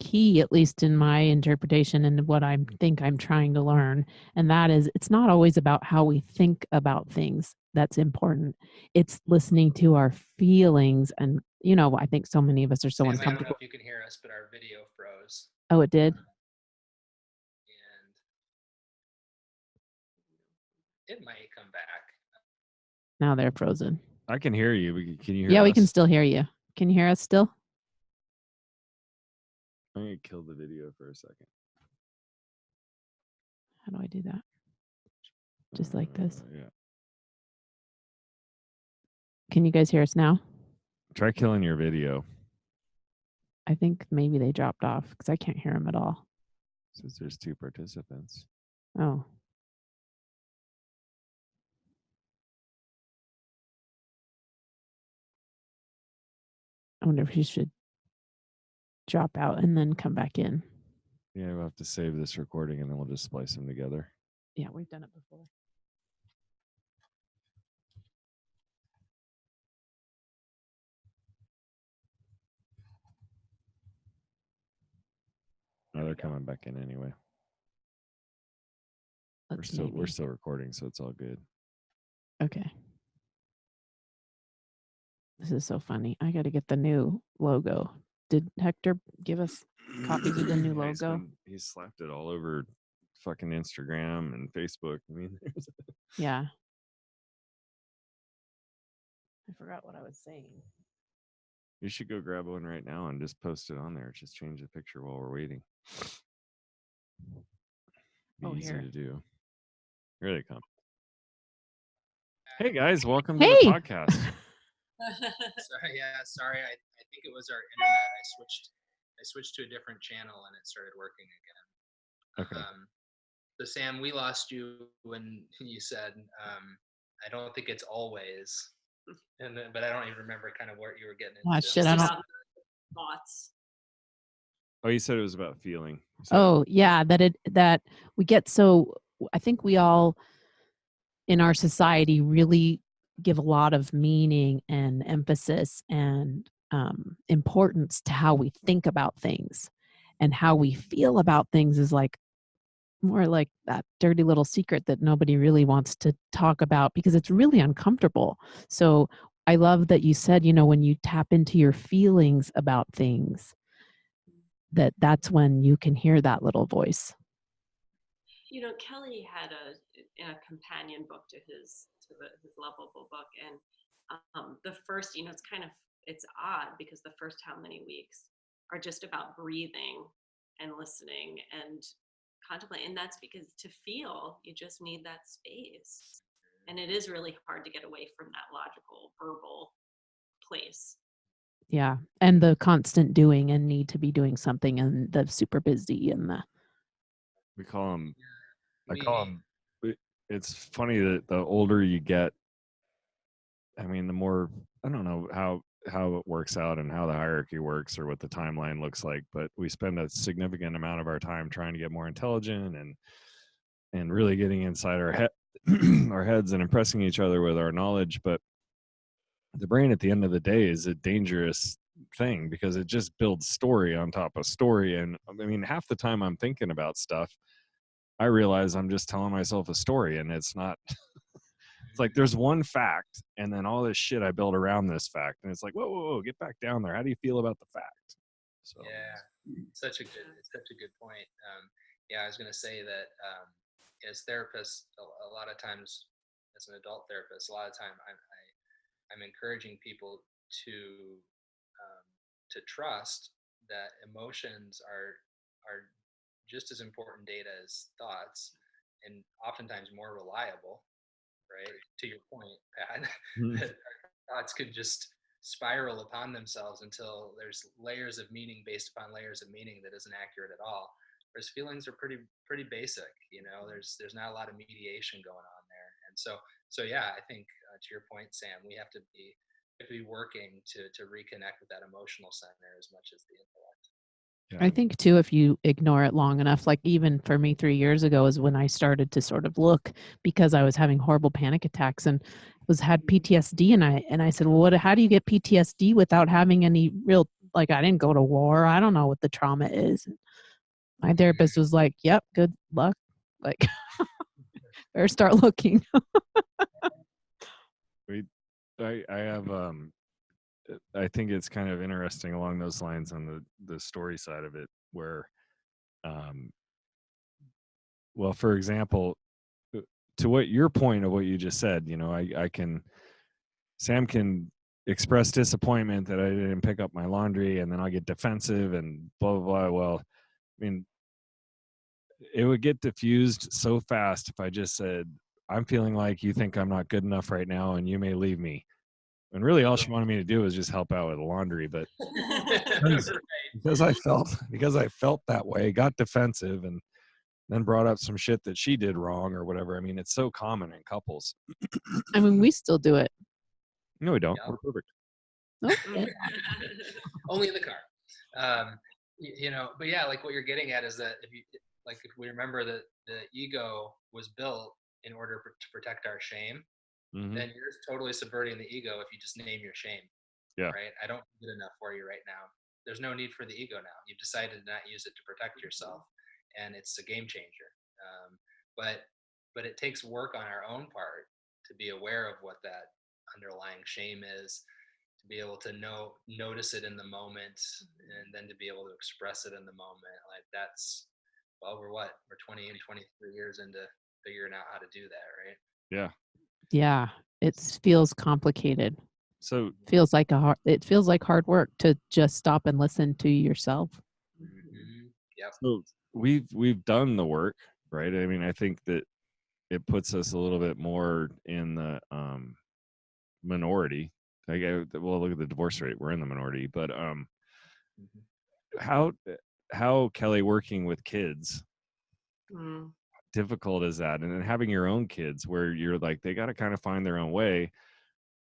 key, at least in my interpretation and what I think I'm trying to learn. And that is, it's not always about how we think about things that's important. It's listening to our feelings. And, you know, I think so many of us are so Sam, I don't know uncomfortable. if you can hear us, but our video froze, Oh, it did? and it might come back. Now they're frozen. I can hear you. Can you hear Yeah, us? we can still hear you. Can you hear us still? I'm going to kill the video for a second. How do I do that? Just like this. Yeah. Can you guys hear us now? Try killing your video. I think maybe they dropped off because I can't hear them at all. Since there's 2 participants. Oh. I wonder if you should drop out and then come back in. Yeah, we'll have to save this recording and then we'll just splice them together. Yeah, we've done it before. No, they're coming back in anyway. We're still recording, so it's all good. Okay. This is so funny. I got to get the new logo. Did Hector give us copies of the new logo? He's slapped it all over fucking Instagram and Facebook. I mean, Yeah. I forgot what I was saying. you should go grab one right now and just post it on there. Just change the picture while we're waiting. Be easy here. to do. Here they come. Hey guys, welcome to Hey! the podcast. Sorry. I think it was our internet. I switched to a different channel and it started working again. Okay. So Sam, we lost you when you said, I don't think it's always, but I don't even remember kind of what you were getting Ah, into. shit, It's I don't. about thoughts. Oh, you said it was about feeling. Oh, yeah, that we get so. I think we all in our society really give a lot of meaning and emphasis and importance to how we think about things, and how we feel about things is like more like that dirty little secret that nobody really wants to talk about because it's really uncomfortable. So I love that you said, when you tap into your feelings about things, that's when you can hear that little voice. Kelly had a companion book to his lovable book, and the first, it's odd because the first how many weeks are just about breathing and listening and contemplate, and that's because to feel, you just need that space, and it is really hard to get away from that logical verbal place. Yeah, and the constant doing and need to be doing something and the super busy and the We call them. I Me, call them. It's funny that the older you get, I mean, the more, I don't know how it works out and how the hierarchy works or what the timeline looks like, but we spend a significant amount of our time trying to get more intelligent and really getting inside our head our heads and impressing each other with our knowledge. But the brain at the end of the day is a dangerous thing because it just builds story on top of story. And I mean, half the time I'm thinking about stuff, I realize I'm just telling myself a story, and it's not. It's like there's one fact, and then all this shit I build around this fact, and it's like, whoa, whoa, whoa, get back down there. How do you feel about the fact? So yeah, it's such a good point. Yeah, I was going to say that as therapists, a lot of times, as an adult therapist, a lot of time I'm encouraging people to trust that emotions are just as important data as thoughts, and oftentimes more reliable. Right, to your point, Pat, that our thoughts could just spiral upon themselves until there's layers of meaning based upon layers of meaning that isn't accurate at all. Whereas feelings are pretty basic. There's not a lot of mediation going on there, and so yeah, I think to your point, Sam, we have to be working to reconnect with that emotional center as much as the intellect. I think too, if you ignore it long enough, like even for me 3 years ago is when I started to sort of look because I was having horrible panic attacks and had PTSD, and I said, well, how do you get PTSD without having any real, like, I didn't go to war. I don't know what the trauma is. My therapist was like, yep, good luck. Like, better start looking. I have I think it's kind of interesting along those lines on the story side of it, where well, for example, to what your point of what you just said, Sam can express disappointment that I didn't pick up my laundry, and then I'll get defensive and blah blah blah. Well, I mean, it would get diffused so fast if I just said, I'm feeling like you think I'm not good enough right now and you may leave me. And really all she wanted me to do was just help out with the laundry. But because I felt that way, got defensive, and then brought up some shit that she did wrong or whatever. I mean, it's so common in couples. I mean, we still do it. No, we don't. Yeah. We're perfect. Okay. Only in the car. But yeah, like what you're getting at is that if we remember that the ego was built in order to protect our shame, Mm-hmm. then you're totally subverting the ego if you just name your shame. Yeah. Right. I don't do good enough for you right now. There's no need for the ego now. You've decided to not use it to protect yourself, and it's a game changer. But it takes work on our own part to be aware of what that underlying shame is, to be able to notice it in the moment, and then to be able to express it in the moment. Like we're 20 and 23 years into figuring out how to do that, right? Yeah. Yeah, it feels complicated. So It feels like hard work to just stop and listen to yourself. Mm-hmm. Yep. So we've done the work, right? I mean, I think that it puts us a little bit more in the minority. Well, look at the divorce rate. We're in the minority, but how Kelly working with kids, difficult is that? And then having your own kids where you're like, they got to kind of find their own way.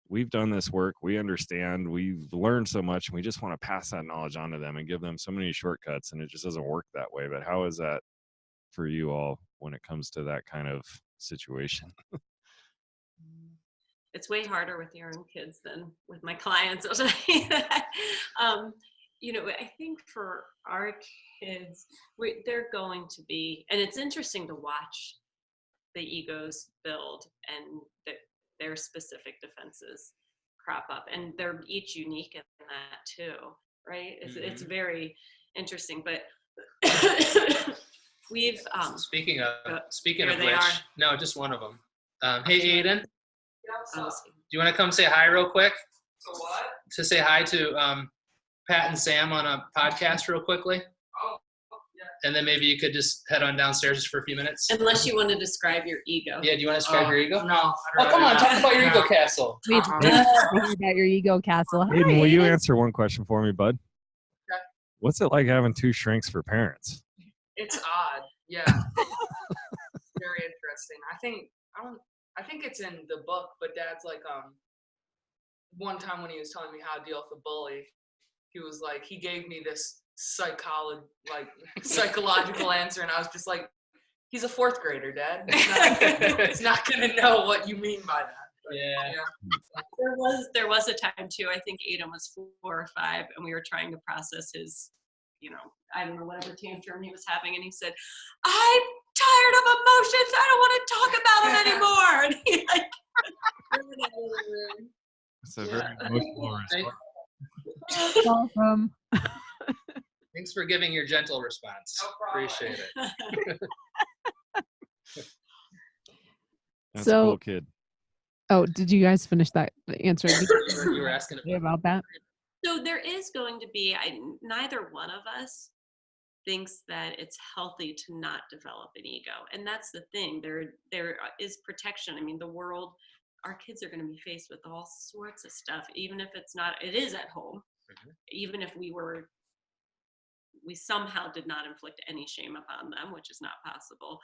We've done this work. We understand. We've learned so much, and we just want to pass that knowledge on to them and give them so many shortcuts. And it just doesn't work that way. But how is that for you all when it comes to that kind of situation? It's way harder with your own kids than with my clients. I'll tell you that. You know, I think for our kids, they're going to be, and it's interesting to watch the egos build and their specific defenses crop up, and they're each unique in that too, right? It's very interesting, but we've speaking of here they which, are. no, just one of them. Hey, Aiden, Oh, do you want to come say hi real quick? So what? To say hi to Pat and Sam on a podcast real quickly? Oh, yeah. And then maybe you could just head on downstairs just for a few minutes. unless you want to describe your ego. Yeah, do you want to describe your ego? No. Oh, come on, talk about your ego castle. We've about your ego castle. Hi, Aiden, will you Aiden. answer one question for me, bud? Okay. What's it like having two shrinks for parents? It's odd. Yeah. Very interesting. I think it's in the book, but Dad's like, one time when he was telling me how to deal with a bully, he was like, he gave me this psychological answer, and I was just like, he's a fourth grader, Dad. He's not gonna know what you mean by that. But, Yeah. There was a time too, I think Aiden was 4 or 5, and we were trying to process his, you know, I don't know, whatever tantrum he was having, and he said, I'm tired of emotions, I don't want to talk about them anymore. And he like It's a very emotional response. Welcome. Thanks for giving your gentle response. No problem. Appreciate it. That's So- a cool kid. Oh, did you guys finish that answer? You were asking about that? So there is going to be, neither one of us thinks that it's healthy to not develop an ego. And that's the thing, there is protection. I mean, the world, our kids are going to be faced with all sorts of stuff, even if it is at home. Mhm. Even if we somehow did not inflict any shame upon them, which is not possible.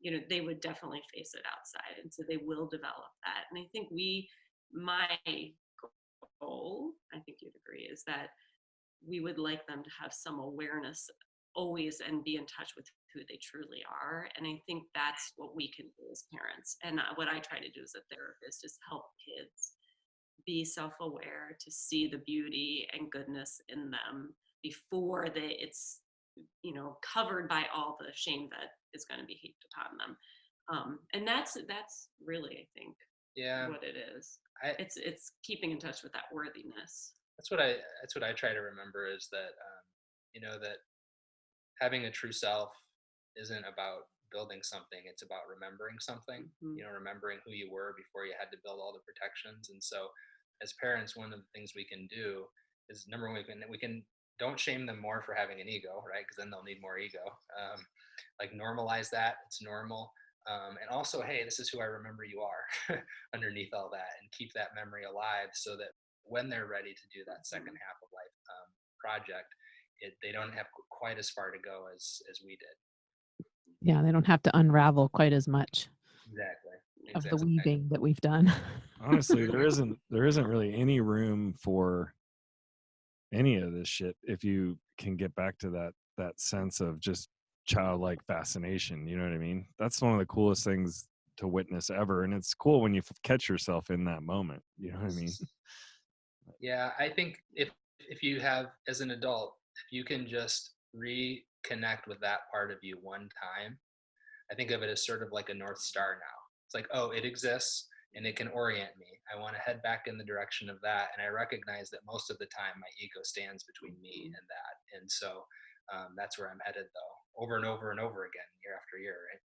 You know, they would definitely face it outside. And so they will develop that. And I think my goal, I think you'd agree, is that we would like them to have some awareness always and be in touch with who they truly are. And I think that's what we can do as parents. And what I try to do as a therapist is help kids be self-aware, to see the beauty and goodness in them before it's, you know, covered by all the shame that is going to be heaped upon them. And that's really, I think, Yeah. what it is. I- It's keeping in touch with that worthiness. That's what I try to remember, is that you know, that having a true self isn't about building something, it's about remembering something. Mhm. You know, remembering who you were before you had to build all the protections. And so as parents, one of the things we can do is, number one, we can don't shame them more for having an ego, right? Because then they'll need more ego. Like, normalize that, it's normal. And also, hey, this is who I remember you are underneath all that, and keep that memory alive, so that when they're ready to do that second half of life project, they don't have quite as far to go as we did. Yeah, they don't have to unravel quite as much Exactly. of the weaving that we've done. Honestly, there isn't really any room for any of this shit if you can get back to that sense of just childlike fascination. You know what I mean? That's one of the coolest things to witness ever, and it's cool when you catch yourself in that moment. You know what I mean? Yeah, I think if you have, as an adult, if you can just reconnect with that part of you one time, I think of it as sort of like a North Star now. It's like, oh, it exists and it can orient me. I want to head back in the direction of that. And I recognize that most of the time my ego stands between me and that. And so that's where I'm headed, though, over and over and over again, year after year, right?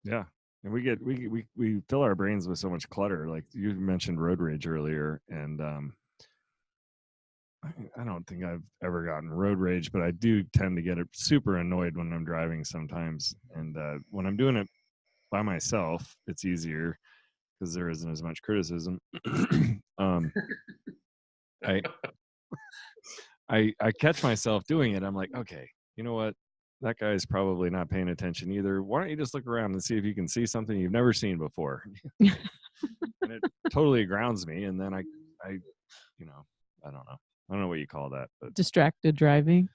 Yeah. And we fill our brains with so much clutter. Like you mentioned road rage earlier, and I don't think I've ever gotten road rage, but I do tend to get super annoyed when I'm driving sometimes. And when I'm doing it by myself, it's easier because there isn't as much criticism. I catch myself doing it. I'm like, okay, you know what? that guy's probably not paying attention either. Why don't you just look around and see if you can see something you've never seen before? And it totally grounds me. And then I, you know, I don't know. I don't know what you call that, but Distracted driving.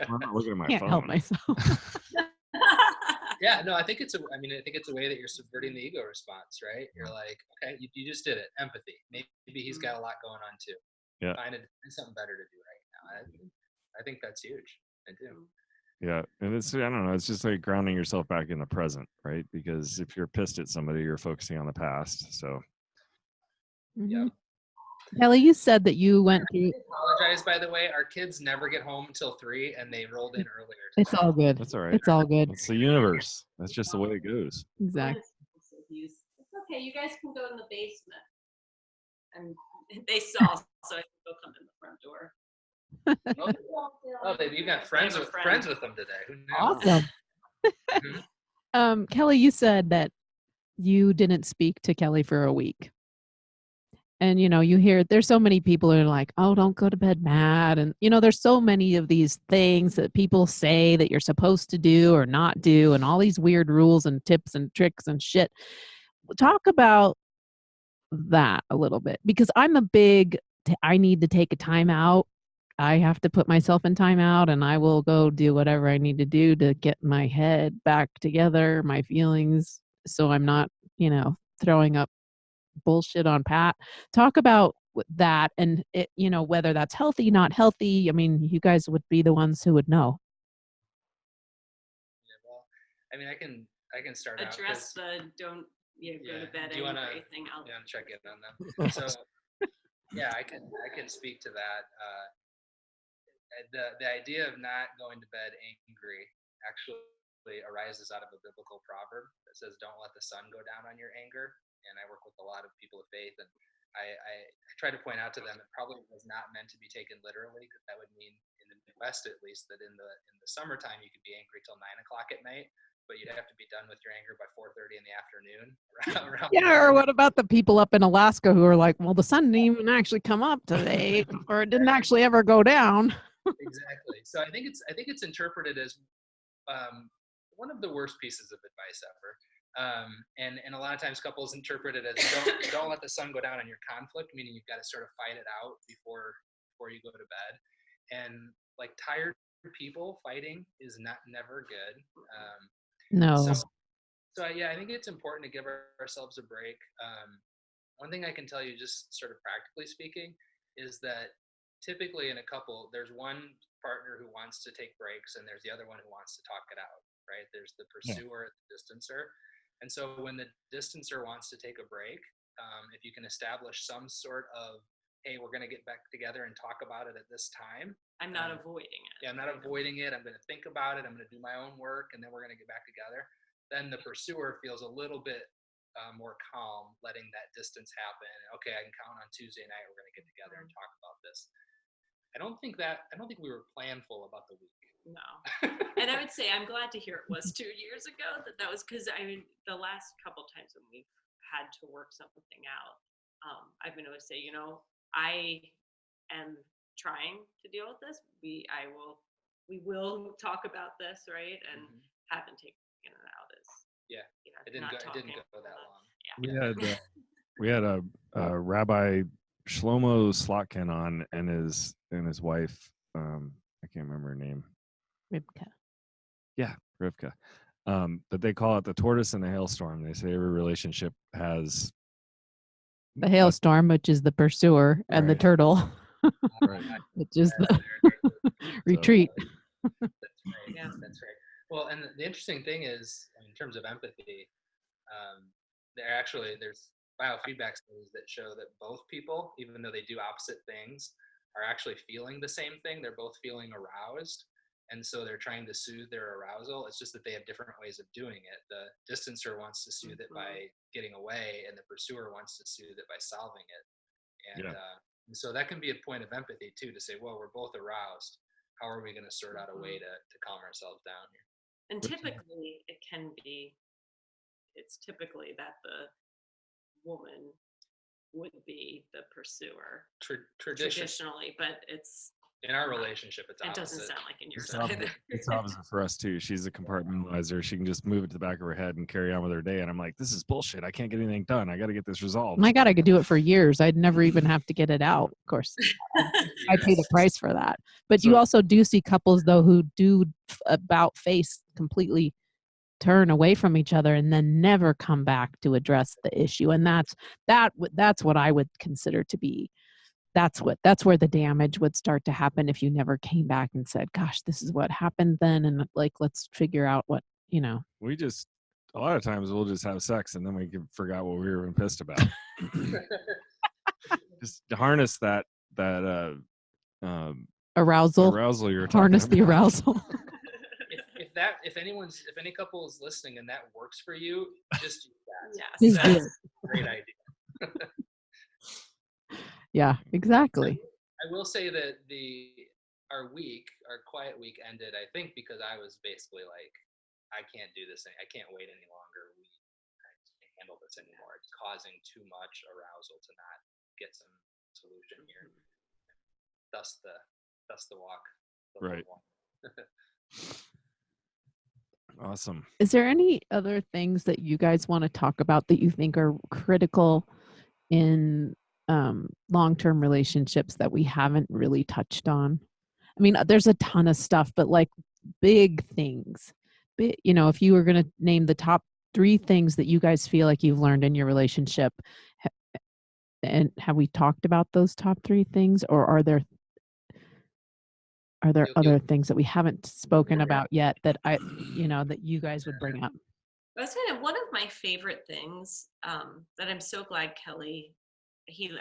I'm not looking at my Can't phone. help myself. Yeah, no, I think it's I think it's a way that you're subverting the ego response, right? You're like, okay, you just did it. Empathy. Maybe he's got a lot going on too. Yeah. Find something better to do right now. I think that's huge. I do. Yeah. And it's, I don't know, it's just like grounding yourself back in the present, right? Because if you're pissed at somebody, you're focusing on the past. So Mhm. Kelly, you said that you went through. I apologize, by the way. Our kids never get home until 3, and they rolled in earlier. It's today. all good. that's all right. It's all good. It's the universe. That's just the way it goes. Exactly. It's okay. You guys can go in the basement. And they saw, so I can go come in the front door. Oh, you got friends with them today. Who knew? Awesome. Mhm. Kelly, you said that you didn't speak to Kelly for a week. And, you hear there's so many people who are like, oh, don't go to bed mad. And, there's so many of these things that people say that you're supposed to do or not do, and all these weird rules and tips and tricks and shit. Talk about that a little bit, because I'm I need to take a time out. I have to put myself in time out, and I will go do whatever I need to do to get my head back together, my feelings, so I'm not, throwing up bullshit on Pat. Talk about that, and whether that's healthy, not healthy. I mean, you guys would be the ones who would know. Yeah, well, I mean, I can start out. Address the don't go to bed Do you angry thing. I'll check in on them? So yeah, I can speak to that. The idea of not going to bed angry actually arises out of a biblical proverb that says, "Don't let the sun go down on your anger." And I work with a lot of people of faith, and I try to point out to them it probably was not meant to be taken literally, because that would mean, in the Midwest at least, that in the summertime you could be angry till 9 o'clock at night, but you'd have to be done with your anger by 4:30 in the afternoon. Yeah, or what about the people up in Alaska who are like, well, the sun didn't even actually come up today, or it didn't actually ever go down. Exactly. So I think it's interpreted as one of the worst pieces of advice ever. And a lot of times couples interpret it as don't let the sun go down on your conflict, meaning you've got to sort of fight it out before you go to bed. And like tired people fighting is never good. No. So yeah, I think it's important to give ourselves a break. One thing I can tell you, just sort of practically speaking, is that typically in a couple, there's one partner who wants to take breaks, and there's the other one who wants to talk it out, right? There's the pursuer, the distancer. And so when the distancer wants to take a break, if you can establish some sort of, hey, we're going to get back together and talk about it at this time. I'm not avoiding it. Yeah, I'm not avoiding it. I'm going to think about it. I'm going to do my own work, and then we're going to get back together. Then the pursuer feels a little bit more calm, letting that distance happen. Okay, I can count on Tuesday night. We're going to get together and talk about this. I don't think we were planful about the week. No. And I would say I'm glad to hear it was 2 years ago that was, because I mean the last couple times when we've had to work something out, I've been able to say, I am trying to deal with this. We will talk about this, right? And haven't taken it out as it didn't go that long. Yeah. We had a Rabbi Shlomo Slotkin on, and his wife, I can't remember her name. Ribka. Yeah, Rivka. But they call it the tortoise and the hailstorm. They say every relationship has The hailstorm, which is the pursuer, and the Right. turtle, Right. which is the retreat. That's right. Well, and the interesting thing is, in terms of empathy, there's biofeedback studies that show that both people, even though they do opposite things, are actually feeling the same thing. They're both feeling aroused, and so they're trying to soothe their arousal. It's just that they have different ways of doing it. The distancer wants to soothe it by getting away, and the pursuer wants to soothe it by solving it. And so that can be a point of empathy too, to say, well, we're both aroused. How are we going to sort out a way to calm ourselves down here? And typically it's typically that the woman would be the pursuer Tradition. traditionally, but it's In our relationship, it's It opposite. doesn't sound like in yours So- either. It's opposite for us too. She's a compartmentalizer. She can just move it to the back of her head and carry on with her day. And I'm like, this is bullshit. I can't get anything done. I got to get this resolved. My God, I could do it for years. I'd never even have to get it out. Of course, I pay the price for that. But you So- also do see couples though who do about face completely turn away from each other and then never come back to address the issue. And that's what I would consider to be. That's where the damage would start to happen if you never came back and said, "Gosh, this is what happened then," and like let's figure out what We just a lot of times we'll just have sex and then we can forgot what we were even pissed about. Just to harness that arousal. arousal you're talking Harness about. the arousal. If any couple is listening and that works for you, just use that. Yes. Just do That's it. a great idea. Yeah, exactly. I will say that our quiet week ended, I think, because I was basically like, I can't do this. I can't wait any longer. I can't handle this anymore. It's causing too much arousal to not get some solution here. Thus the walk. Right. Awesome. Is there any other things that you guys want to talk about that you think are critical in long-term relationships that we haven't really touched on? I mean, there's a ton of stuff, but like big things. If you were going to name the top 3 things that you guys feel like you've learned in your relationship, and have we talked about those top 3 things, or are there other things that we haven't spoken about yet that that you guys would bring up? That's kind of one of my favorite things that I'm so glad Kelly, you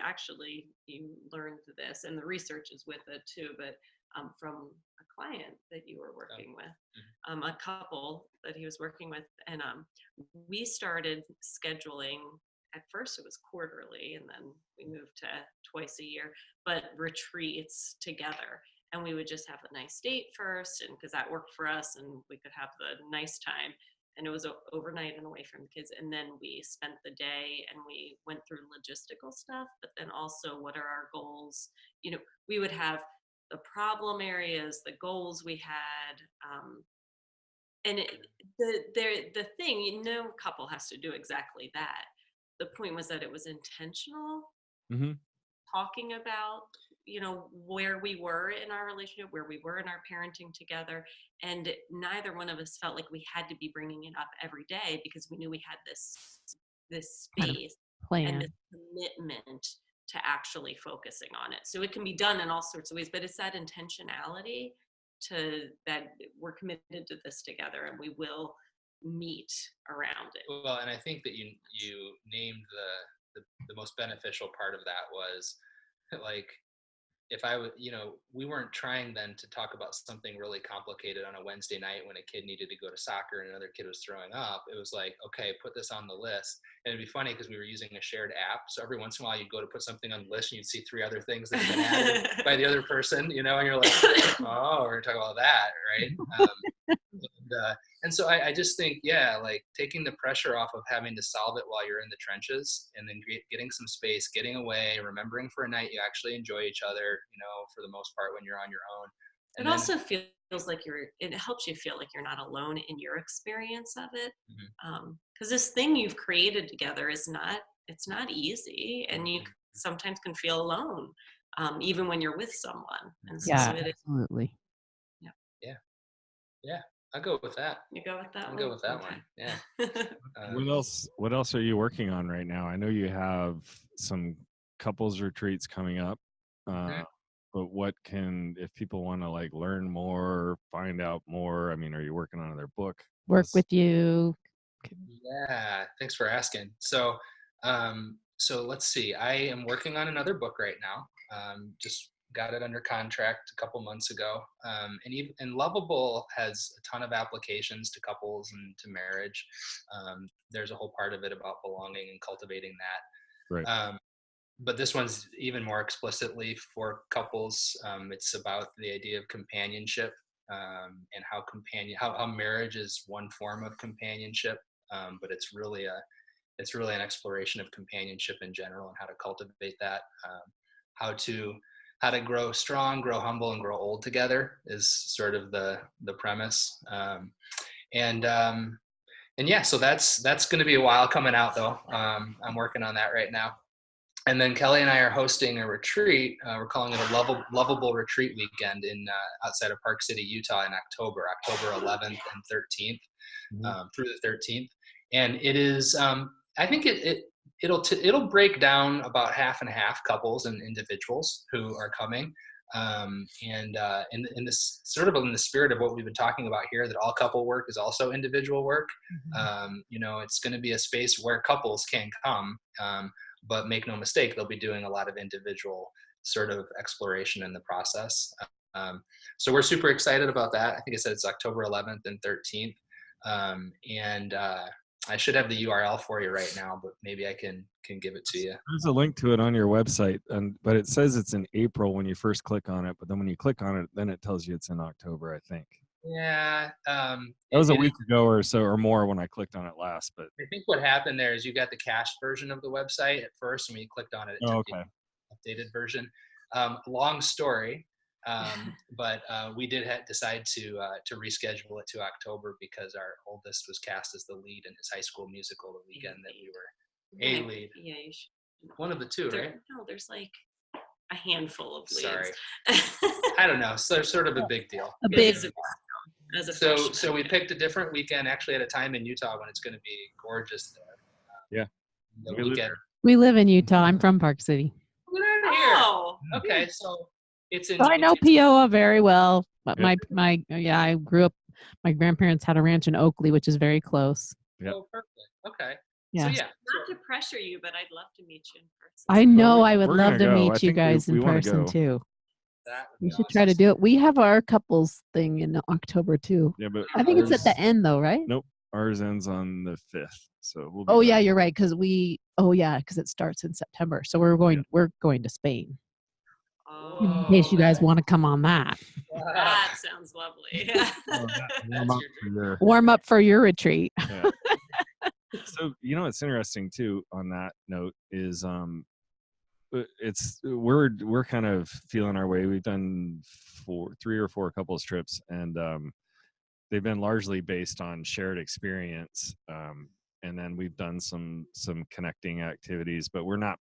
learned this, and the research is with it too, but from a client that you were working with, a couple that he was working with, and we started scheduling. At first it was quarterly, and then we moved to twice a year, but retreats together. And we would just have a nice date first, and because that worked for us, and we could have the nice time. And it was overnight and away from the kids. And then we spent the day and we went through logistical stuff, but then also what are our goals? We would have the problem areas, the goals we had. And the thing, couple has to do exactly that. The point was that it was intentional, Mm-hmm. talking about where we were in our relationship, where we were in our parenting together, and neither one of us felt like we had to be bringing it up every day, because we knew we had this space Plan. and this commitment to actually focusing on it. So it can be done in all sorts of ways, but it's that intentionality that we're committed to this together, and we will meet around it. Well, and I think that you named the most beneficial part of that was like, if I would, we weren't trying then to talk about something really complicated on a Wednesday night when a kid needed to go to soccer and another kid was throwing up. It was like, okay, put this on the list. And it'd be funny because we were using a shared app. So every once in a while you'd go to put something on the list and you'd see 3 other things that have been added by the other person, and you're like, oh, we're gonna talk about that, right? And so I just think, like taking the pressure off of having to solve it while you're in the trenches, and then getting some space, getting away, remembering for a night you actually enjoy each other, for the most part when you're on your own. And it also feels like it helps you feel like you're not alone in your experience of it. Because this thing you've created together it's not easy, and you sometimes can feel alone, even when you're with someone. And so Yeah, it is. absolutely. Yeah, I'll go with that. You go with that I'll one? go with that Okay. one. Yeah. What else are you working on right now? I know you have some couples retreats coming up. But if people want to like learn more, find out more, I mean, are you working on another book? Work with you. Yeah, thanks for asking. So let's see. I am working on another book right now. Just got it under contract a couple months ago. And Lovable has a ton of applications to couples and to marriage. There's a whole part of it about belonging and cultivating that. Right. But this one's even more explicitly for couples. It's about the idea of companionship, and how marriage is one form of companionship, but it's really an exploration of companionship in general and how to cultivate that, how how to grow strong, grow humble, and grow old together is sort of the premise. And yeah, so that's going to be a while coming out though. I'm working on that right now. And then Kelly and I are hosting a retreat. We're calling it a lovable retreat weekend in outside of Park City, Utah, in October 11th and 13th, through the 13th. And it is, I think it'll break down about half and half, couples and individuals who are coming. And in this sort of in the spirit of what we've been talking about here, that all couple work is also individual work. It's going to be a space where couples can come. But make no mistake, they'll be doing a lot of individual sort of exploration in the process. So we're super excited about that. I think I said it's October 11th and 13th. I should have the URL for you right now, but maybe I can give it to you. There's a link to it on your website, but it says it's in April when you first click on it. But then when you click on it, then it tells you it's in October, I think. Yeah. That was a week ago or so or more when I clicked on it last. But I think what happened there is you got the cached version of the website at first, and when you clicked on it, it took the updated version. Long story, but we did decide to reschedule it to October because our oldest was cast as the lead in his high school musical the weekend that we were a lead. Yeah, you should. One of the two, right? No, there's like a handful of leads. Sorry. I don't know. So sort of a big deal. A big. So we picked a different weekend, actually at a time in Utah when it's going to be gorgeous there. Yeah. The weekend. We live in Utah. I'm from Park City. Oh. Okay, so it's in. So I know Peoa very well. But I grew up. My grandparents had a ranch in Oakley, which is very close. Yep. Oh, perfect. Okay. Yeah. So yeah. Not to pressure you, but I'd love to meet you in person. I know. Well, I would we're love gonna to go. I meet you think guys we in wanna person go. too. That would We be should try to awesome. do it. We have our couples thing in October too. Yeah, but I think it's at the end though, right? Nope, ours ends on the 5th, so we'll. Oh yeah, you're right. Because it starts in September. So we're going to Spain. In case you guys want to come on that. That sounds lovely. Warm up for your retreat. Yeah. So what's interesting too on that note is we're kind of feeling our way. We've done 3 or 4 couples trips, and they've been largely based on shared experience. And then we've done some connecting activities, but we're not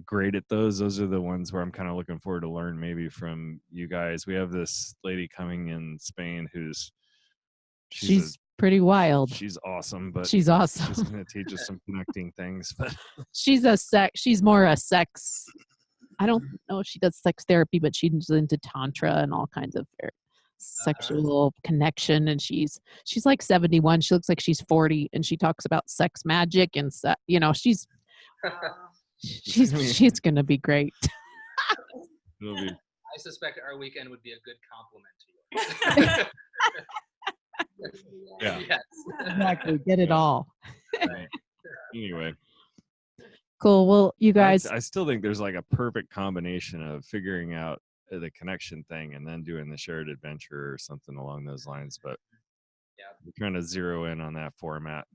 great at those. Those are the ones where I'm kind of looking forward to learn maybe from you guys. We have this lady coming in Spain who's she's pretty wild. She's awesome, but she's awesome. She's going to teach us some connecting things. But she's more a sex. I don't know if she does sex therapy, but she's into tantra and all kinds of sexual connection. And she's like 71. She looks like she's 40, and she talks about sex magic and she's going to be great. I suspect our weekend would be a good compliment to you. Yeah. Yes. Exactly. Get it all. Right. Anyway. Cool. Well, you guys. I still think there's like a perfect combination of figuring out the connection thing and then doing the shared adventure or something along those lines. But we're trying to zero in on that format.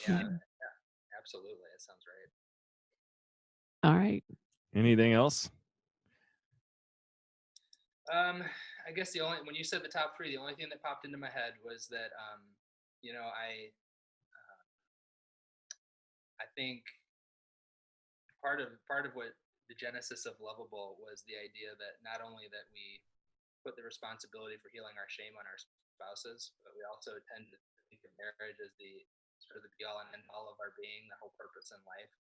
Yeah. Absolutely. That sounds right. All right. Anything else? I guess when you said the top 3, the only thing that popped into my head was that, I think part of what the genesis of Lovable was the idea that not only that we put the responsibility for healing our shame on our spouses, but we also tend to think of marriage as the sort of the be all and end all of our being, the whole purpose in life,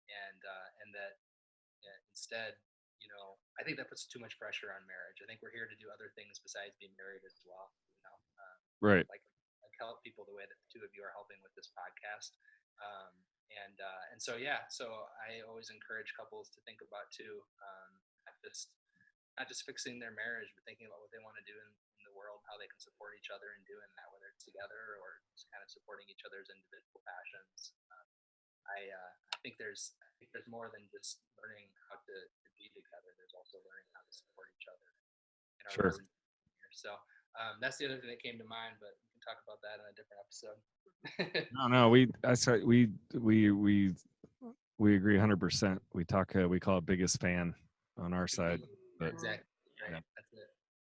and that instead, I think that puts too much pressure on marriage. I think we're here to do other things besides being married as well. Right. Like help people the way that the two of you are helping with this podcast. And so I always encourage couples to think about too, not just fixing their marriage, but thinking about what they want to do in the world, how they can support each other in doing that, whether it's together or just kind of supporting each other's individual passions. I think there's more than just learning how to be together. There's also learning how to support each other in our relationship. So that's the other thing that came to mind, but we can talk about that in a different episode. No, we we agree 100%. We talk. We call it biggest fan on our side. But Exactly. Right. Yeah. That's it.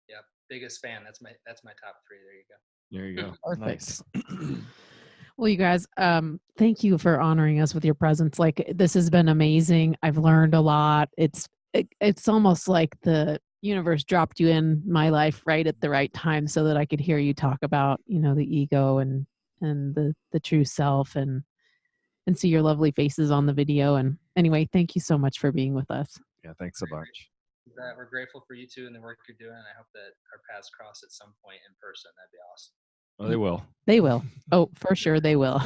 Yep. Biggest fan. That's my top 3. There you go. there you go. Perfect. Nice. Well, you guys, thank you for honoring us with your presence. Like, this has been amazing. I've learned a lot. It's almost like the universe dropped you in my life right at the right time so that I could hear you talk about, the ego and the true self and see your lovely faces on the video. And anyway, thank you so much for being with us. Yeah, thanks a bunch. We're grateful for you too and the work you're doing. And I hope that our paths cross at some point in person. That'd be awesome. Oh, they will. They will. Oh, for sure they will.